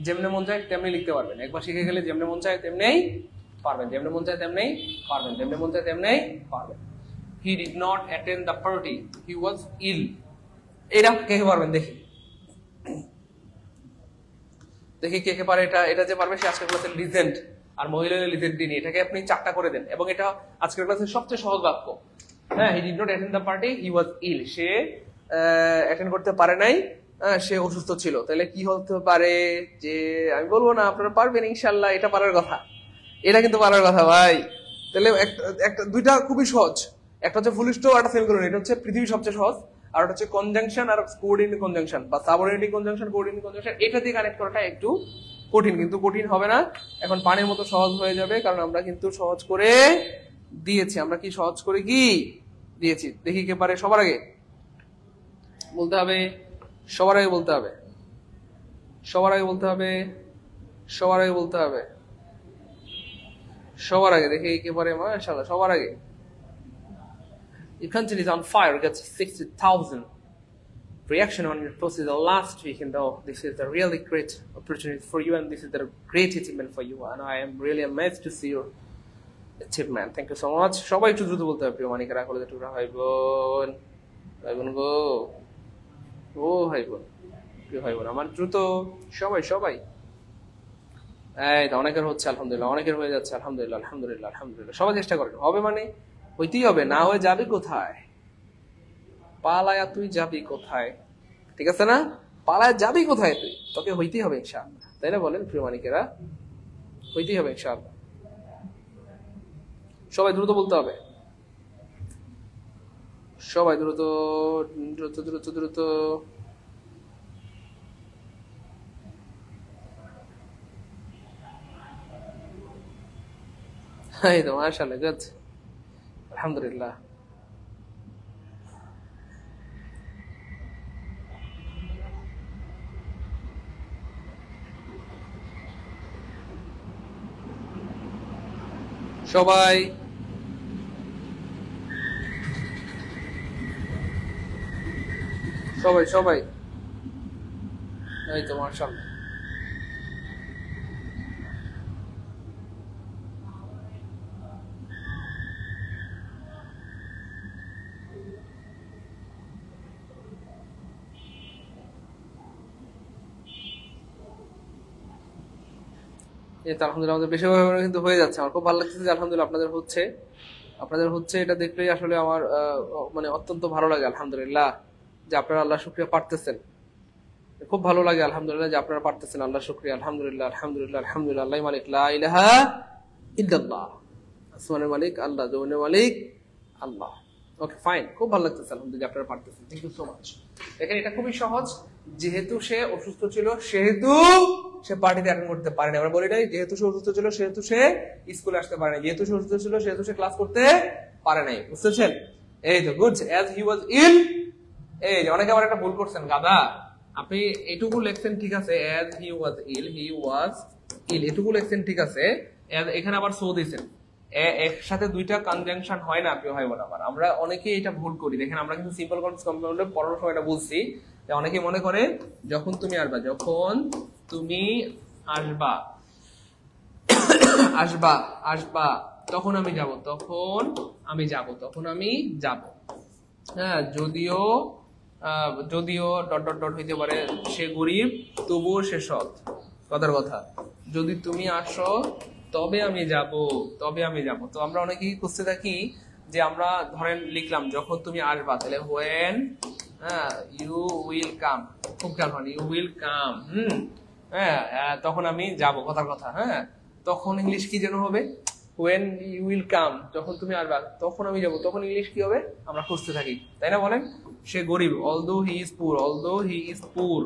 যেমনে মন চায় তেমনি লিখতে পারবেন। একবার শিখে গেলে যেমনে মন চায় তেমনিই পারবেন, যেমনে মন চায় তেমনিই পারবেন, যেমনে মন চায় তেমনিই পারবেন। He did not attend the party, he was ill. এটা কে কে পারবেন দেখি, দেখি কে কে পারে এটা। এটা যে পারবে সে আজকের ক্লাসের লিজেন্ড, আর মহিলা লিজেন্ড দিনই। এটাকে আপনি 4টা করে দেন, এবং এটা আজকের ক্লাসের সবচেয়ে সহজ বাক্য। হ্যাঁ, he did not attend the party, he was ill. Say attend করতে পারে নাই, সে অসুস্থ ছিল। তাহলে কি হতে পারে? যে আমি বলবো না, আপনারা পারবেন ইনশাআল্লাহ, এটা পারার কথা, এটা কিন্তু পারার কথা ভাই। তাহলে একটা 2টা খুবই সহজ, একটা হচ্ছে ফুল স্টপ আর একটা সেমিকোলন। এটা হচ্ছে পৃথিবীর সবচেয়ে সহজ। আর এটা হচ্ছে কনজাংশন আর কোঅর্ডিনেটিং কনজাংশন বা সাবঅর্ডিনেটিং কনজাংশন, কোঅর্ডিনেটিং কনজাংশন। এটা দিয়ে কানেক্ট করাটা একটু কঠিন, কিন্তু কঠিন হবে না, এখন পানির মতো সহজ হয়ে যাবে, কারণ আমরা কিন্তু সহজ করে দিয়েছি। আমরা কি সহজ করে কি দিয়েছি? দেখি কে পারে সবার আগে বলতে হবে, সবার আগে বলতে হবে, সবার আগে বলতে হবে, সবার আগে বলতে হবে, সবার আগে। দেখি কে পারে, মাশাআল্লাহ সবার আগে। Your country is on fire, gets 60,000. reaction on your post is the last week, and though this is a really great opportunity for you, and this is a great achievement for you, and I am really amazed to see your achievement. Thank you so much. সবাই একটু দ্রুত বলতে হবে প্রিয় মানিকেরা, কলেজে টুকরা ভাই বোন, ভাই বোন গো, ও ভাই বোন, প্রিয় ভাই বোন আমার, দ্রুত সবাই সবাই। এই তো অনেকের হচ্ছে আলহামদুলিল্লাহ, অনেকের হয়ে যাচ্ছে আলহামদুলিল্লাহ, আলহামদুলিল্লাহ, আলহামদুলিল্লাহ। সবাই চেষ্টা করেন, হবে মানে হইতেই হবে, না হয়ে যাবে কোথায়? পালায়া তুই যাবি কোথায়? ঠিক আছে না? পালায়া যাবি কোথায় তুই? তোকে হইতেই হবে ইনশাআল্লাহ, তাই না বলেন প্রিয় মানিকেরা? হইতেই হবে ইনশাআল্লাহ। সবাই দ্রুত বলতে হবে, সবাই দ্রুত দ্রুত দ্রুত দ্রুত। এই তো মাশাআল্লাহ, গুড, আলহামদুলিল্লাহ। সবাই সবাই সবাই, এই তো মাশাআল্লাহ। এই তো আলহামদুলিল্লাহ আমাদের বেশিরভাগ কিন্তু হয়ে যাচ্ছে, আমার খুব ভালো লাগছে যে আলহামদুলিল্লাহ আপনাদের হচ্ছে, এটা দেখলেই আসলে আমার মানে অত্যন্ত ভালো লাগে আলহামদুলিল্লাহ, যে আপনারা আল্লাহ শুকরিয়া পারতেছেন। খুব ভালো লাগে আলহামদুলিল্লাহ যে আপনারা পারতেছেন আল্লাহ শুকরিয়া, আলহামদুলিল্লাহ, আলহামদুলিল্লাহ, আলহামদুলিল্লাহ। আল্লাহ মালিক, লা ইলাহা ইল্লাল্লাহ, আসমানের মালিক আল্লাহ, জমিনের মালিক আল্লাহ। ওকে ফাইন, খুব ভালো লাগতেছে আলহামদুলিল্লাহ আপনারা পারতেছেন। Thank you so much. দেখেন এটা খুবই সহজ, যেহেতু সে অসুস্থ ছিল সেহেতু সে পার্টিতে অ্যাটেন্ড করতে পারেনি। আমরা বলি নাই যেহেতু সে অসুস্থ ছিল সেহেতু সে স্কুলে আসতে পারে নাই, যেহেতু সে অসুস্থ ছিল সেহেতু সে ক্লাস করতে পারে নাই। বুঝতেছেন? এই তো গুড, অ্যাজ হি ওয়াজ ইল। এই যে অনেকে আবার একটা ভুল করছেন, গাদা আপনি এটুকু লেখছেন ঠিক আছে, as he was ill, he was ইল এটুকু লেখছেন ঠিক আছে, এখানে আবার সো দিয়েছেন। একসাথে দুইটা কনজাংশন হয় না প্রিয় ভাই বোন আমার, আমরা অনেকেই এটা ভুল করি। দেখেন আমরা কিন্তু সিম্পল কম্পাউন্ডে পড়ানোর সময় এটা বলছি, অনেকে মনে করে যখন তুমি আসবা, যখন তুমি আসবা আসবা আসবা তখন আমি যাব, তখন আমি যাব, তখন আমি যাব। হ্যাঁ, যদিও যদিও ডট ডট ডট হইতে পারে, সে গরিব তবুও সে সৎ, কথার কথা। যদি তুমি আসো তবে আমি যাব, তবে আমি যাব। তো আমরা অনেকেই খুঁজতে থাকি যে আমরা ধরেন লিখলাম যখন তুমি আসবা, তাহলে হোয়েন ইউ উইল কাম, খুব খেয়াল করেন, ইউ উইল কাম, হ্যাঁ তখন আমি যাব, কথার কথা। হ্যাঁ, তখন ইংলিশ কি যেন হবে, হোয়েন ইউ উইল কাম, যখন তুমি আসবা তখন আমি যাব, তখন ইংলিশ কি হবে আমরা খুঁজতে থাকি, তাই না বলেন? সে গরিব, অলদো হি ইজ পুর, অলদো হি ইজ পুর,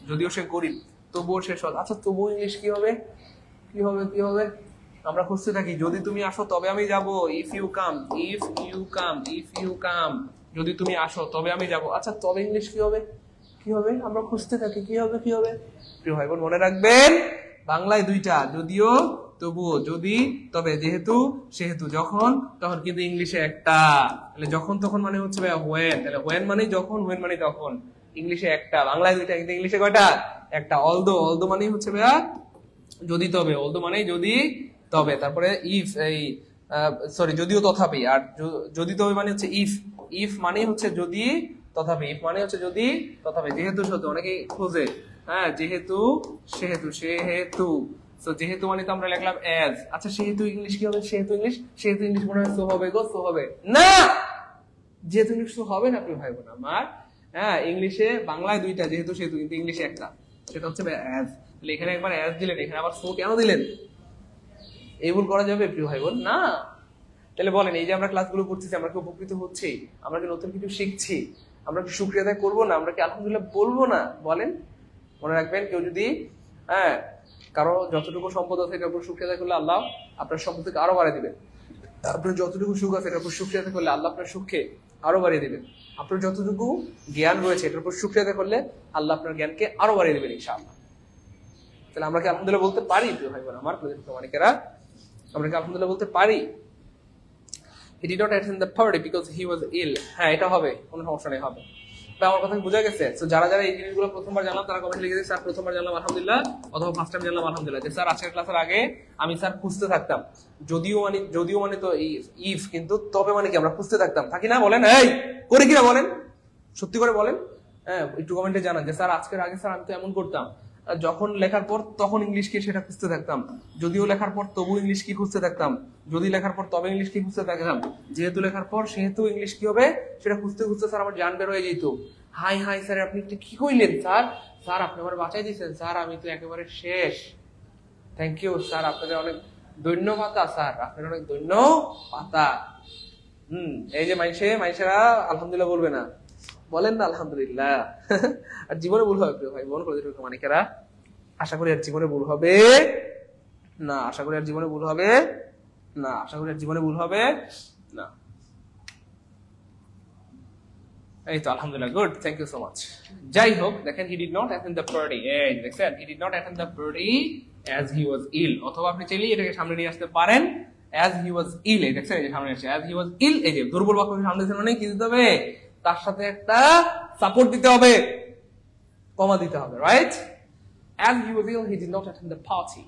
যদিও সে গরিব তবুও সে সৎ। আচ্ছা তবুও ইংলিশ কি হবে, কি হবে, কি হবে আমরা খুঁজতে থাকি। যদি তুমি আসো তবে আমি যাব, if you come, if you come, if you come, যদি তুমি আসো তবে আমি যাব। আচ্ছা তবে ইংলিশ কি হবে, কি হবে আমরা খুঁজতে থাকি, কি হবে, কি হবে। প্রিয় ভাই বোন মনে রাখবেন, বাংলায় দুইটা, যদিও তবুও, যদি তবে, যেহেতু সেহেতু, যখন তখন, কিন্তু ইংলিশে একটা। তাহলে যখন তখন মানে হচ্ছে ভাইয়া হোয়েন, তাহলে হোয়েন মানে যখন, হোয়েন মানে তখন, ইংলিশে একটা, বাংলায় দুইটা, কিন্তু ইংলিশে কয়টা? একটা। অলদো, অলদো মানে হচ্ছে ভাইয়া যদি তবে, অলদো মানে যদি তবে, তারপরে ইফ, এই সরি যদিও তথাপি, আর যদি তবে মানে হচ্ছে ইফ, ইফ মানে হচ্ছে যদি তথাপি, ইফ মানে হচ্ছে যদি তথাপি। যেহেতু সত্য অনেকেই খোঁজে, হ্যাঁ যেহেতু সেহেতু, সেহেতু, তো যেহেতু মানে তো আমরা লিখলাম অ্যাজ। আচ্ছা সেহেতু ইংলিশ কি হবে, সেহেতু ইংলিশ, সেহেতু ইংলিশ মনে হয় সো হবে গো, সো হবে না, যেহেতু ইংলিশ সো হবে না প্রিয় ভাই বোন আমার। হ্যাঁ ইংলিশে, বাংলায় দুইটা, যেহেতু সেহেতু, কিন্তু ইংলিশে একটা, সেটা হচ্ছে অ্যাজ। তাহলে এখানে একবার অ্যাজ দিলেন, এখানে আবার সো কেন দিলেন? এই ভুল করা যাবে প্রিয় ভাই বোন? না। তাহলে বলেন, এই যে আমরা ক্লাসগুলো করতেছি, আমরা কি উপকৃত হচ্ছি? আমরা কি নতুন কিছু শিখছি? আমরা কি শুকরিয়া আদায় করবো না? আমরা কি আলহামদুলিল্লাহ বলবো না? বলেন। মনে রাখবেন, কেউ যদি কারো যতটুকু সম্পদ আছে এটার উপর শুকরিয়া আদায় করলে আল্লাহ আপনার সম্পদকে আরো বাড়িয়ে দিবেন। আপনার যতটুকু সুখ আছে এটার উপর শুকরিয়া আদায় করলে আল্লাহ আপনার সুখকে আরো বাড়িয়ে দিবেন। আপনার যতটুকু জ্ঞান রয়েছে এটার উপর শুকরিয়া আদায় করলে আল্লাহ আপনার জ্ঞানকে আরো বাড়িয়ে দিবেন ইনশাআল্লাহ। তাহলে আমরা কি আলহামদুলিল্লাহ বলতে পারি প্রিয় ভাই বোন আমার, প্রমাণিকেরা? আমরা কি আলহামদুলিল্লাহ বলতে পারি? He did not attend the party because he was ill. হ্যাঁ এটা হবে, কোনো সমস্যা নেই, হবে। আমার কথা বোঝা গেছে? তো যারা যারা এই জিনিসগুলো প্রথমবার জানলাম তারা কমেন্টে লিখে দিন স্যার প্রথমবার জানলাম আলহামদুলিল্লাহ, অথবা ফার্স্ট টাইম জানলাম আলহামদুলিল্লাহ। যে স্যার আজকের ক্লাসের আগে আমি স্যার খুঁজতে থাকতাম, যদিও মানে তো ইফ, কিন্তু তবে মানে কি আমরা খুঁজতে থাকতাম, থাকি না? বলেন এই করে কিনা বলেন, সত্যি করে বলেন। হ্যাঁ, একটু কমেন্টে জানান যে স্যার আজকের আগে স্যার আমি তো এমন করতাম, যখন লেখার পর তখন ইংলিশ কি সেটা খুঁজতে থাকতাম, যদিও লেখার পর তবু ইংলিশ কি খুঁজতে থাকতাম, যদি লেখার পর তবে ইংলিশ কি খুঁজতে থাকতাম, যেহেতু লেখার পর সেহেতু ইংলিশ কি হবে সেটা খুঁজতে খুঁজতে স্যার আমার জান বের হয়ে যেত। হাই হাই স্যার আপনি কি কইলেন স্যার, স্যার আপনি আমার বাঁচাই দিয়েছেন স্যার, আমি তো একেবারে শেষ। থ্যাংক ইউ স্যার, আপনাদের অনেক ধন্যবাদ স্যার, আপনাদের অনেক ধন্যবাদ। এই যে মাইশেরা আলহামদুলিল্লাহ বলবে না, বলেন না আলহামদুলিল্লাহ। আর জীবনে ভুল হবে ভাই, মন করে দিতে মানিকেরা, আশা করি আর জীবনে ভুল হবে না, আশা করি আর জীবনে ভুল হবে না, আশা করি আর জীবনে ভুল হবে না। এই তো আলহামদুলিল্লাহ, good, thank you so much. যাই হোক, দেখেন he did not attend the party, এই দেখেন he did not attend the party as he was ill, অথবা আপনি চাইলে এটাকে সামনে নিয়ে আসতে পারেন অ্যাজ হি ওয়াজ ইল। এই দেখেন এই যে সামনে আসছে অ্যাজ হি ওয়াজ ইল, এই যে দুর্বল বাক্যকে সামনে দিতে মানে কি দিতে হবে, তার সাথে একটা সাপোর্ট দিতে হবে, কমা দিতে হবে, right? As he was ill he did not attend the party,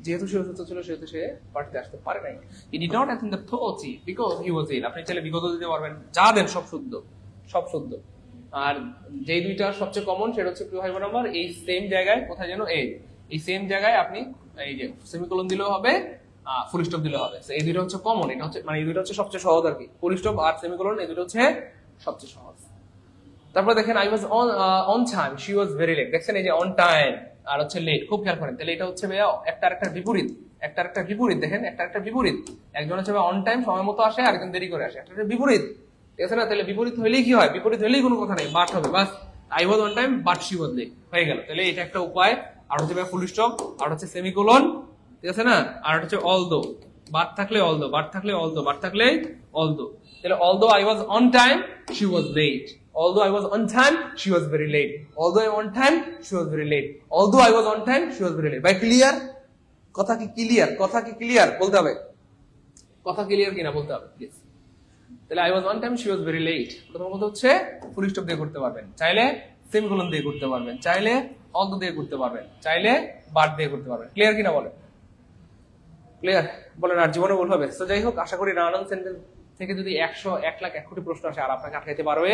যেহেতু সে অসুস্থ ছিল সেহেতু সে পার্টিতে আসতে পারে নাই। He did not attend the party because he was ill, আপনি চাইলে বিগত দিতে পারবেন, যা দেন সব শুদ্ধ, সব শুদ্ধ। আর যেই দুইটা সবচেয়ে কমন সেটা হচ্ছে প্রিয় ভাই বোন আমার, এই সেম জায়গায় কোথায় যেন এই সেম জায়গায় আপনি এই যে সেমিকোলন দিলেও হবে, ফুল স্টপ দিলেও হবে। এই দুইটা হচ্ছে কমন, এটা হচ্ছে মানে এই দুইটা হচ্ছে সবচেয়ে সহজ আর কি, ফুল স্টপ আর সেমিকোলন, এই দুটো হচ্ছে সবচেয়ে সহজ। তারপর দেখেন I was on time, she was very late. দেখছেন এই যে অন টাইম আর হচ্ছে লেট, খুব খেয়াল করেন, তাহলে এটা হচ্ছে ভাইয়া একটা আরেকটার বিপরীত, একটা আরেকটার বিপরীত। দেখেন একটা আরেকটার বিপরীত, একজন হচ্ছে অন টাইম সময় মতো আসে, আরেকজন দেরি করে আসে, একটা বিপরীত, ঠিক আছে না? তাহলে বিপরীত হলেই কি হয়, বিপরীত হলেই কোনো কথা নেই, বাট হবে, বাস I was on time but she was late হয়ে গেল। তাহলে এটা একটা উপায়। আর হচ্ছে ফুল স্টপ, আর হচ্ছে সেমিকোলন, ঠিক আছে না? আর হচ্ছে অলদো, বাট থাকলে অলদো, বাট থাকলে অলদো, বাট থাকলে অলদো। তাহলে although I was on time she was late, although I was on time she was very late, although I was on time she was very late, although I was on time she was very late। ভাই clear? কথা কি clear? কথা কি clear বলতে হবে, কথা clear কিনা বলতে হবে প্লিজ। তাহলে I was on time she was very late, প্রথম কথা হচ্ছে ফুল স্টপ দিয়ে করতে পারবেন, চাইলে সেমিকোলন দিয়ে করতে পারবেন, চাইলে although দিয়ে করতে পারবেন, চাইলে বাট দিয়ে করতে পারবেন। ক্লিয়ার কিনা বলেন? ক্লিয়ার বলেন, আর জীবনে ভুল হবে। তো যাই হোক, আশা করি রান সেন্টেন্স থেকে যদি 100 1 লাখ 1 কোটি প্রশ্ন আসে আর আপনাকে আটকাইতে পারবে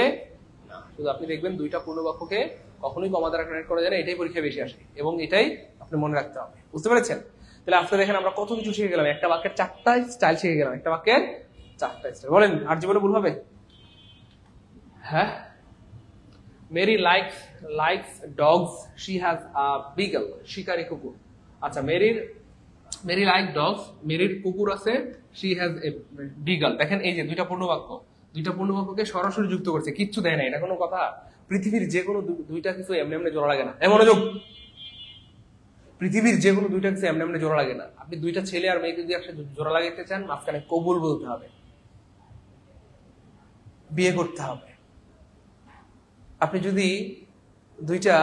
না। শুধু আপনি দেখবেন দুইটা পূর্ণ বাক্যকে কখনোই কমা দ্বারা কানেক্ট করা যায় না, এটাই পরীক্ষায় বেশি আসে এবং এটাই আপনি মনে রাখতে হবে, বুঝতে পেরেছেন? তাহলে আজকে দেখেন আমরা কত কিছু শিখে গেলাম, একটা বাক্যের 4টা স্টাইল শিখে গেলাম, একটা বাক্যের 4টা স্টাইল। বলেন আর জীবনে ভুল হবে? হ্যাঁ, Mary likes dogs, she has a beagle, শিকারী কুকুর। আচ্ছা, মেরি লাইক ডগস, মেরির কুকুর আছে, শি হ্যাজ এ বিগল। দেখেন এই যে দুইটা পূর্ণ বাক্য, দুইটা পূর্ণ বাক্যকে সরাসরি যুক্ত করছে, কিচ্ছু দেয় না, এটা কোনো কথা? পৃথিবীর যে কোনো দুইটা কিছু এমনি এমনি জোড়া লাগে না, এমন মনোযোগ, পৃথিবীর যে কোনো দুইটা কিছু এমনি এমনি জোড়া লাগে না। আপনি দুইটা ছেলে আর মেয়েকে যদি একসাথে জোড়া লাগাইতে চান, মাঝখানে কবুল বলতে হবে, বিয়ে করতে হবে। আপনি যদি দুইটা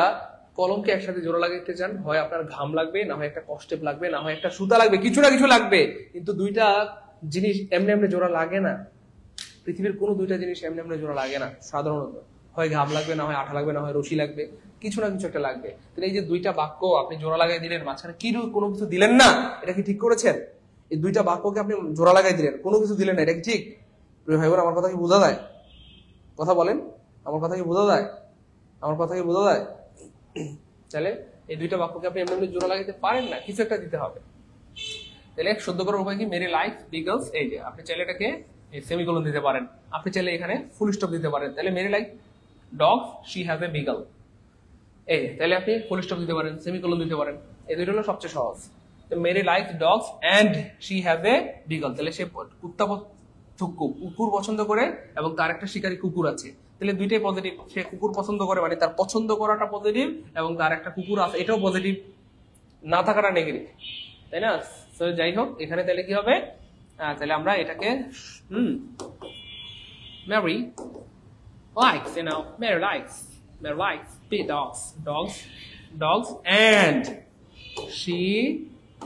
কলমকে একসাথে জোড়া লাগাইতে চান, হয় আপনার ঘাম লাগবে, না হয় একটা কষ্টেপ লাগবে, না হয় একটা সুতা লাগবে, কিছু না কিছু লাগবে, কিন্তু দুইটা জিনিস এমনি এমনি জোড়া লাগে না। পৃথিবীর কোনো দুইটা জিনিস এমনি এমনি জোড়া লাগে না সাধারণত, হয় ঘাম লাগবে, না হয় আঠা লাগবে, না হয় রশি লাগবে, কিছু না কিছু একটা লাগবে। তাহলে এই যে দুইটা বাক্য আপনি জোড়া লাগাই দিলেন, মাঝখানে কি কোনো কিছু দিলেন না, এটা কি ঠিক করেছেন? এই দুইটা বাক্যকে আপনি জোড়া লাগাই দিলেন, কোনো কিছু দিলেন না, এটা কি ঠিক? ভাই বোন, আমার কথা কি বোঝা যায়? কথা বলেন, আমার কথা কি বোঝা যায়? আমার কথা কি বোঝা যায়? তাহলে এই দুইটা বাক্যকে আপনি এমনি এমনি জোড়া লাগাইতে পারেন না, কিছু একটা দিতে হবে। তাহলে শুদ্ধ করার উপায় কি? মেরি লাইক বিগলস, এই যে আপনি চাইলে এটাকে সেমিকোলন দিতে পারেন, আপনি চাইলে এখানে ফুল স্টপ দিতে পারেন। তাহলে Mary like dog, she has a beagle, এই তাহলে আপনি ফুল স্টপ দিতে পারেন, সেমিকোলন দিতে পারেন, এই দুইটা হলো সবচেয়ে সহজ। Mary like dogs and she has a beagle, তাহলে সে কুকুর পছন্দ করে এবং তার একটা শিকারী কুকুর আছে, তাহলে দুইটাই পজিটিভ। সে কুকুর পছন্দ করে মানে তার পছন্দ করাটা পজিটিভ, এবং তার একটা কুকুর আছে এটাও পজিটিভ, না থাকাটা নেগেটিভ, তাই না? তো যাই হোক, এখানে তাহলে কি হবে, তাহলে আমরা এটাকে Mary likes, Mary likes big dogs and she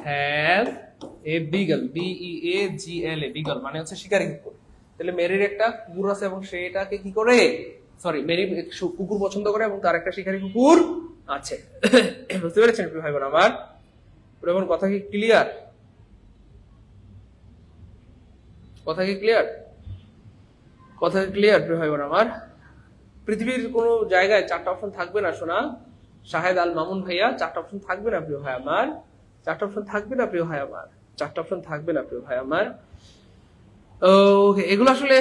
has a beagle, beagle, beagle মানে হচ্ছে শিকারী কুকুর। তাহলে মেরির একটা কুকুর আছে এবং সে এটাকে কি করে? সরি মেরি কুকুর পছন্দ করে এবং তার একটা শিকারী কুকুর আছে। বুঝতে পেরেছেন প্রিয় ভাই বোন আমার? প্রিয় বোন কথা কি ক্লিয়ার? কথা কি ক্লিয়ার? কথা কি ক্লিয়ার প্রিয় ভাই বোন আমার? পৃথিবীর কোন জায়গায় 4টা অপশন থাকবে না শোনা শাহেদ আল মামুন ভাইয়া, 4টা অপশন থাকবে না প্রিয় ভাই আমার, 4টা অপশন থাকবে না প্রিয় ভাই আমার, 4টা অপশন থাকবে না প্রিয় ভাই আমার। ওকে, এগুলো আসলে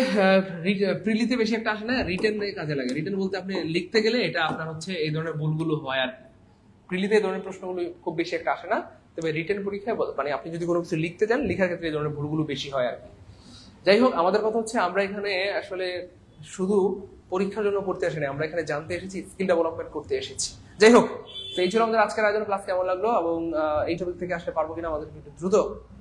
প্রিলিতে বেশি একটা আসে না, রিটেন কাজে লাগে। রিটেন বলতে আপনি লিখতে গেলে এটা আপনার হচ্ছে এই ধরনের ভুলগুলো হয় আর প্রিলিতে এই ধরনের প্রশ্নগুলো খুব বেশি একটা আসে না, তবে রিটেন পরীক্ষায় মানে আপনি যদি কোনো কিছু লিখতে যান লেখার ক্ষেত্রে এই ধরনের ভুলগুলো বেশি হয় আর কি। যাই হোক, আমাদের কথা হচ্ছে আমরা এখানে আসলে শুধু পরীক্ষার জন্য পড়তে আসিনি, আমরা এখানে জানতে এসেছি, স্কিল ডেভেলপমেন্ট করতে এসেছি। যাই হোক, তো এই ছিল আমাদের আজকের আয়োজন। ক্লাস কেমন লাগলো এবং এই টপিক থেকে আসলে পারবো কিনা আমাদের একটু দ্রুত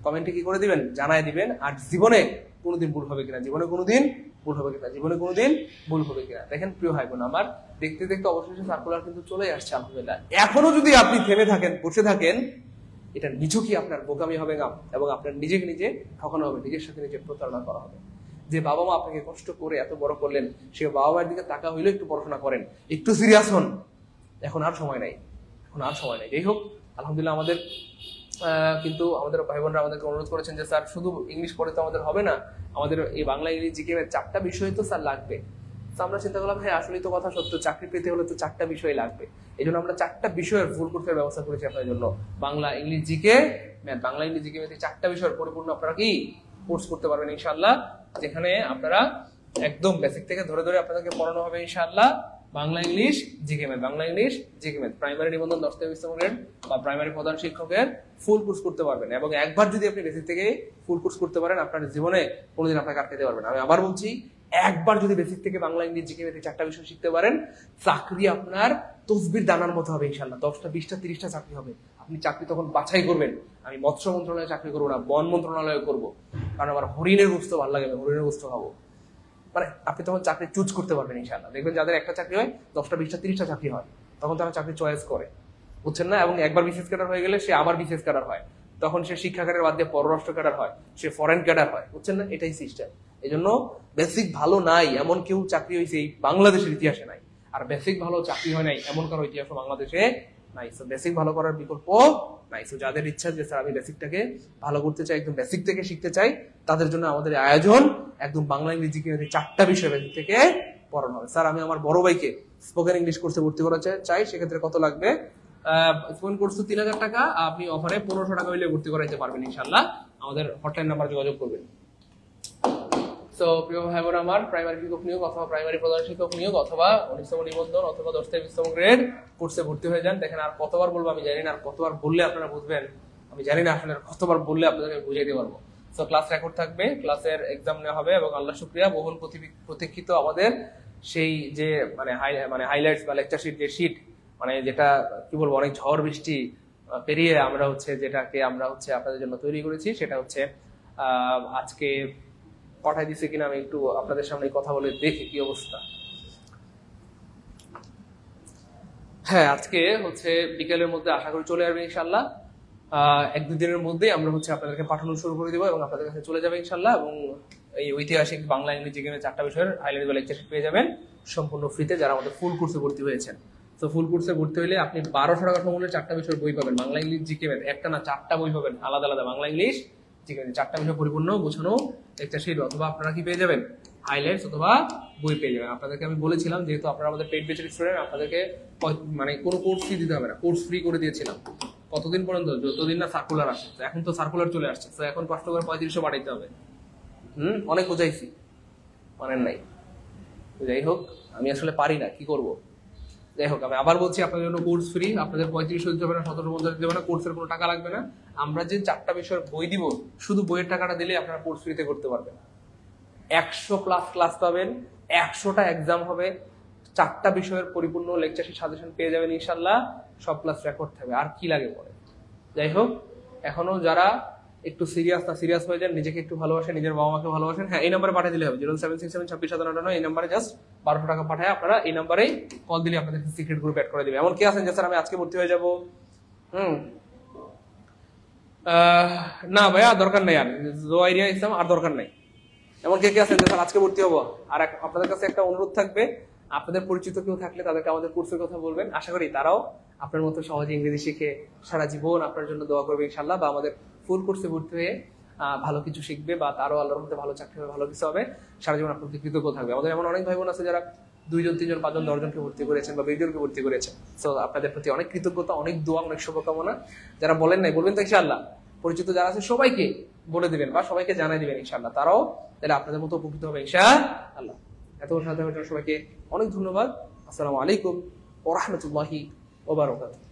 কমেন্টে কি করে দিবেন, জানাই দিবেন। আর জীবনে কোনোদিন ভুল হবে কিনা, জীবনে কোনোদিন ভুল হবে কিনা, জীবনে কোনোদিন ভুল হবে কিনা। দেখেন প্রিয় ভাই বোন আমার, দেখতে দেখতে অবশেষে সার্কুলার কিন্তু চলে আসছে আলহামদুলিল্লাহ। এখনো যদি আপনি থেমে থাকেন, বসে থাকেন, এটা নিছকই আপনার বোকামি হবে না এবং আপনার নিজেকে নিজে ঠকানো হবে, নিজের সাথে নিজে প্রতারণা করা হবে। যে বাবা মা আপনাকে কষ্ট করে এত বড় করলেন, সে বাবা মায়ের দিকে তাকা হইলেও একটু পড়াশোনা করেন, একটু সিরিয়াস হন। এখন আর সময় নাই, এখন আর সময় নাই। যাই হোক, আলহামদুলিল্লাহ আমাদের কিন্তু আমাদের ভাই বোনরা আমাদেরকে অনুরোধ করেছেন যে স্যার শুধু ইংলিশ পড়ে তো আমাদের হবে না, আমাদের এই বাংলা ইংরেজি জিকে 4টা বিষয় তো স্যার লাগবে। তো আমরা চিন্তা করলাম হ্যাঁ আসলেই তো কথা সত্য, চাকরি পেতে হলে তো 4টা বিষয় লাগবে। এই জন্য আমরা 4টা বিষয়ের ফুল কোর্সের ব্যবস্থা করেছি আপনার জন্য। Bangla English GK math, Bangla English GK math 4টা বিষয়ের পরিপূর্ণ আপনারা কি কোর্স করতে পারবেন ইনশাআল্লাহ, যেখানে আপনারা একদম বেসিক থেকে ধরে ধরে আপনাদেরকে পড়ানো হবে ইনশাআল্লাহ। Bangla English GK math, Bangla English GK math, primary নিবন্ধন 10 থেকে 20তম গ্রেড বা প্রাইমারি প্রধান শিক্ষকের ফুল কোর্স করতে পারবেন। এবং একবার যদি আপনি বেসিক থেকে ফুল কোর্স করতে পারেন, আপনার জীবনে কোনোদিন আপনাকে আটকাতে পারবেন না। আমি আবার বলছি, একবার যদি বেসিক থেকে বাংলা ইংরেজি জিকে ম্যাথ 4টা বিষয় শিখতে পারেন, চাকরি আপনার তসবির দানার মতো হবে ইনশাআল্লাহ। 10টা 20টা 30টা চাকরি হবে। আপনি চাকরি তখন বাছাই করবেন, আমি মৎস্য মন্ত্রণালয়ে চাকরি করবো না, বন মন্ত্রণালয়ে করবো, কারণ আমার হরিণের গোস্ত ভালো লাগে, হরিণের গোস্ত খাবো। মানে আপনি তখন চাকরি চুজ করতে পারবেন ইনশাআল্লাহ। দেখবেন যাদের একটা চাকরি হয়, 10টা 20টা 30টা চাকরি হয়, তখন তারা চাকরি চয়েস করে, বুঝছেন না? এবং একবার বিসিএস ক্যাডার হয়ে গেলে সে আবার বিসিএস ক্যাডার হয়, তখন সে শিক্ষা ক্যাডার বাদ দিয়ে পররাষ্ট্র ক্যাডার হয়, সে ফরেন ক্যাডার হয়, বুঝছেন না? এটাই সিস্টেম। এই জন্য বেসিক ভালো নাই এমন কেউ চাকরি হয়েছে এই বাংলাদেশের ইতিহাসে নাই, আর বেসিক ভালো চাকরি হয় নাই এমন কারো ইতিহাস বাংলাদেশে নাই। সো বেসিক ভালো করার বিকল্প নাই। সো যাদের ইচ্ছা যে স্যার আমি বেসিকটাকে ভালো করতে চাই, একদম বেসিক থেকে শিখতে চাই, তাদের জন্য আমাদের আয়োজন একদম বাংলা ইংরেজি 4টা বিষয় বেসিক থেকে পড়ানো হবে। স্যার আমি আমার বড় ভাইকে স্পোকেন ইংলিশ কোর্সে ভর্তি করা চাই, সেক্ষেত্রে কত লাগবে? স্পোকেন কোর্স 3000 টাকা, আপনি অফারে 1500 টাকা হইলে ভর্তি করাইতে পারবেন ইনশাআল্লাহ। আমাদের হটলাইন নাম্বার যোগাযোগ করবেন। তো প্রিয় ভাই বোন আমার, প্রাইমারি শিক্ষক নিয়োগ অথবা প্রাইমারি প্রধান শিক্ষক নিয়োগ অথবা 19তম নিবন্ধন অথবা 10 থেকে 20তম গ্রেড কোর্সে ভর্তি হয়ে যান। দেখেন আর কতবার বলবো আমি জানি না, আর কতবার বললে আপনারা বুঝবেন আমি জানি না, আসলে কতবার বললে আপনাদেরকে বুঝাইতে পারবো। সো ক্লাস রেকর্ড থাকবে, ক্লাসের এক্সাম নেওয়া হবে এবং আল্লাহ শুকরিয়া বহুল প্রতীক্ষিত আমাদের সেই যে মানে হাইলাইটস বা লেকচার শিট, যে শিট মানে যেটা কি বলবো অনেক ঝড় বৃষ্টি পেরিয়ে আমরা হচ্ছে যেটাকে আমরা হচ্ছে আপনাদের জন্য তৈরি করেছি, সেটা হচ্ছে আজকে পাঠাই দিছে কিনা আমি একটু আপনাদের সামনে কথা বলে দেখি কি অবস্থা। হ্যাঁ, আজকে হচ্ছে বিকেলের মধ্যে আশা করি চলে আসবে ইনশাআল্লাহ। 1-2 দিনের মধ্যেই আমরা হচ্ছে আপনাদেরকে পাঠানো শুরু করে দিব এবং আপনাদের কাছে চলে যাবে ইনশাআল্লাহ। এবং এই ঐতিহাসিক বাংলা ইংরেজি জিকে 4টা বিষয়ের হাইলাইট বা লেকচার পেয়ে যাবেন সম্পূর্ণ ফ্রিতে, যারা আমাদের ফুল কোর্সে ভর্তি হয়েছেন। তো ফুল কোর্সে ভর্তি হলে আপনি 1200 টাকা মূল্যে 4টা বিষয়ের বই পাবেন, বাংলা ইংলিশ জিকে ম্যাথ, একটা না 4টা বই পাবেন আলাদা আলাদা, বাংলা ইংলিশ জিকে 4টা বিষয় পরিপূর্ণ গোছানো লেকচার শিট, অথবা আপনারা কি পেয়ে যাবেন হাইলাইটস অথবা বই পেয়ে যাবেন। আপনাদেরকে আমি বলেছিলাম যেহেতু আপনারা আমাদের পেইড ব্যাচের স্টুডেন্ট, আপনাদেরকে মানে কোনো কোর্স ফি দিতে হবে না, কোর্স ফ্রি করে দিয়েছিলাম কতদিন পর্যন্ত, যতদিন না সার্কুলার আসে। তো এখন তো সার্কুলার চলে আসছে, তো এখন কষ্ট করে 3500 বাড়াইতে হবে। অনেক বোঝাইছি, মানেন নাই। যাই হোক, আমি আসলে পারি না, কি করব। যাই হোক, আমি আবার বলছি আপনাদের জন্য কোর্স ফ্রি, আপনাদের 3500 দিতে হবে না, 1750 দিতে হবে না, কোর্সের কোনো টাকা লাগবে না। আমরা যে 4টা বিষয়ের বই দিব, শুধু বইয়ের টাকাটা দিলে আপনারা কোর্স ফ্রিতে করতে পারবেন। 100+ ক্লাস পাবেন, 100টা এক্সাম হবে, 4টা বিষয়ের পরিপূর্ণ লেকচার সাজেশন পেয়ে যাবেন ইনশাআল্লাহ, সব ক্লাস রেকর্ড থাকবে, আর কি লাগে পরে। যাই হোক, এখনো যারা একটু সিরিয়াস হয়ে যান, নিজেকে একটু ভালোবাসেন, নিজের বাবা মাকে ভালোবাসেন, হ্যাঁ এই নাম্বারে পাঠিয়ে দিলে হবে 07667265798, এই নাম্বারে জাস্ট 1200 টাকা পাঠায় আপনারা এই নাম্বারেই কল দিলে আপনাদের সিক্রেট গ্রুপ অ্যাড করে দিবে। এমন কি আছেন যে স্যার আমি আজকে ভর্তি হয়ে যাব? না ভাইয়া দরকার নেই, আর জোয়াইরিয়া ইসলাম আর দরকার নেই। এমন কে আছেন যে স্যার আজকে ভর্তি হবো? আর আপনাদের কাছে একটা অনুরোধ থাকবে, আপনাদের পরিচিত কেউ থাকলে তাদেরকে আমাদের কোর্সের কথা বলবেন, আশা করি তারাও আপনার মতো সহজে ইংরেজি শিখে সারা জীবন আপনার জন্য দোয়া করবে ইনশাল্লাহ, বা আমাদের ফুল কোর্সে ভর্তি হয়ে ভালো কিছু শিখবে, বা তারও আল্লাহর মধ্যে ভালো চাকরি হবে, ভালো কিছু হবে, সারা জীবন আপনার প্রতি কৃতজ্ঞ থাকবে। আমাদের এমন অনেক ভাই বোন আছে যারা 2 জন 3 জন 5 জন 10 জনকে ভর্তি করেছেন বা 20 জনকে ভর্তি করেছেন। সো আপনাদের প্রতি অনেক কৃতজ্ঞতা, অনেক দোয়া, অনেক শুভকামনা। যারা বলেন নাই বলবেন তো ইনশাআল্লাহ, পরিচিত যারা আছে সবাইকে বলে দিবেন বা সবাইকে জানাই দিবেন ইনশাআল্লাহ, তারাও তাহলে আপনাদের মতো উপকৃত হবে ইনশাআল্লাহ। এত সাথে সবাইকে অনেক ধন্যবাদ। আসসালামু আলাইকুম ওয়া রাহমাতুল্লাহি ওয়া বারাকাতুহু।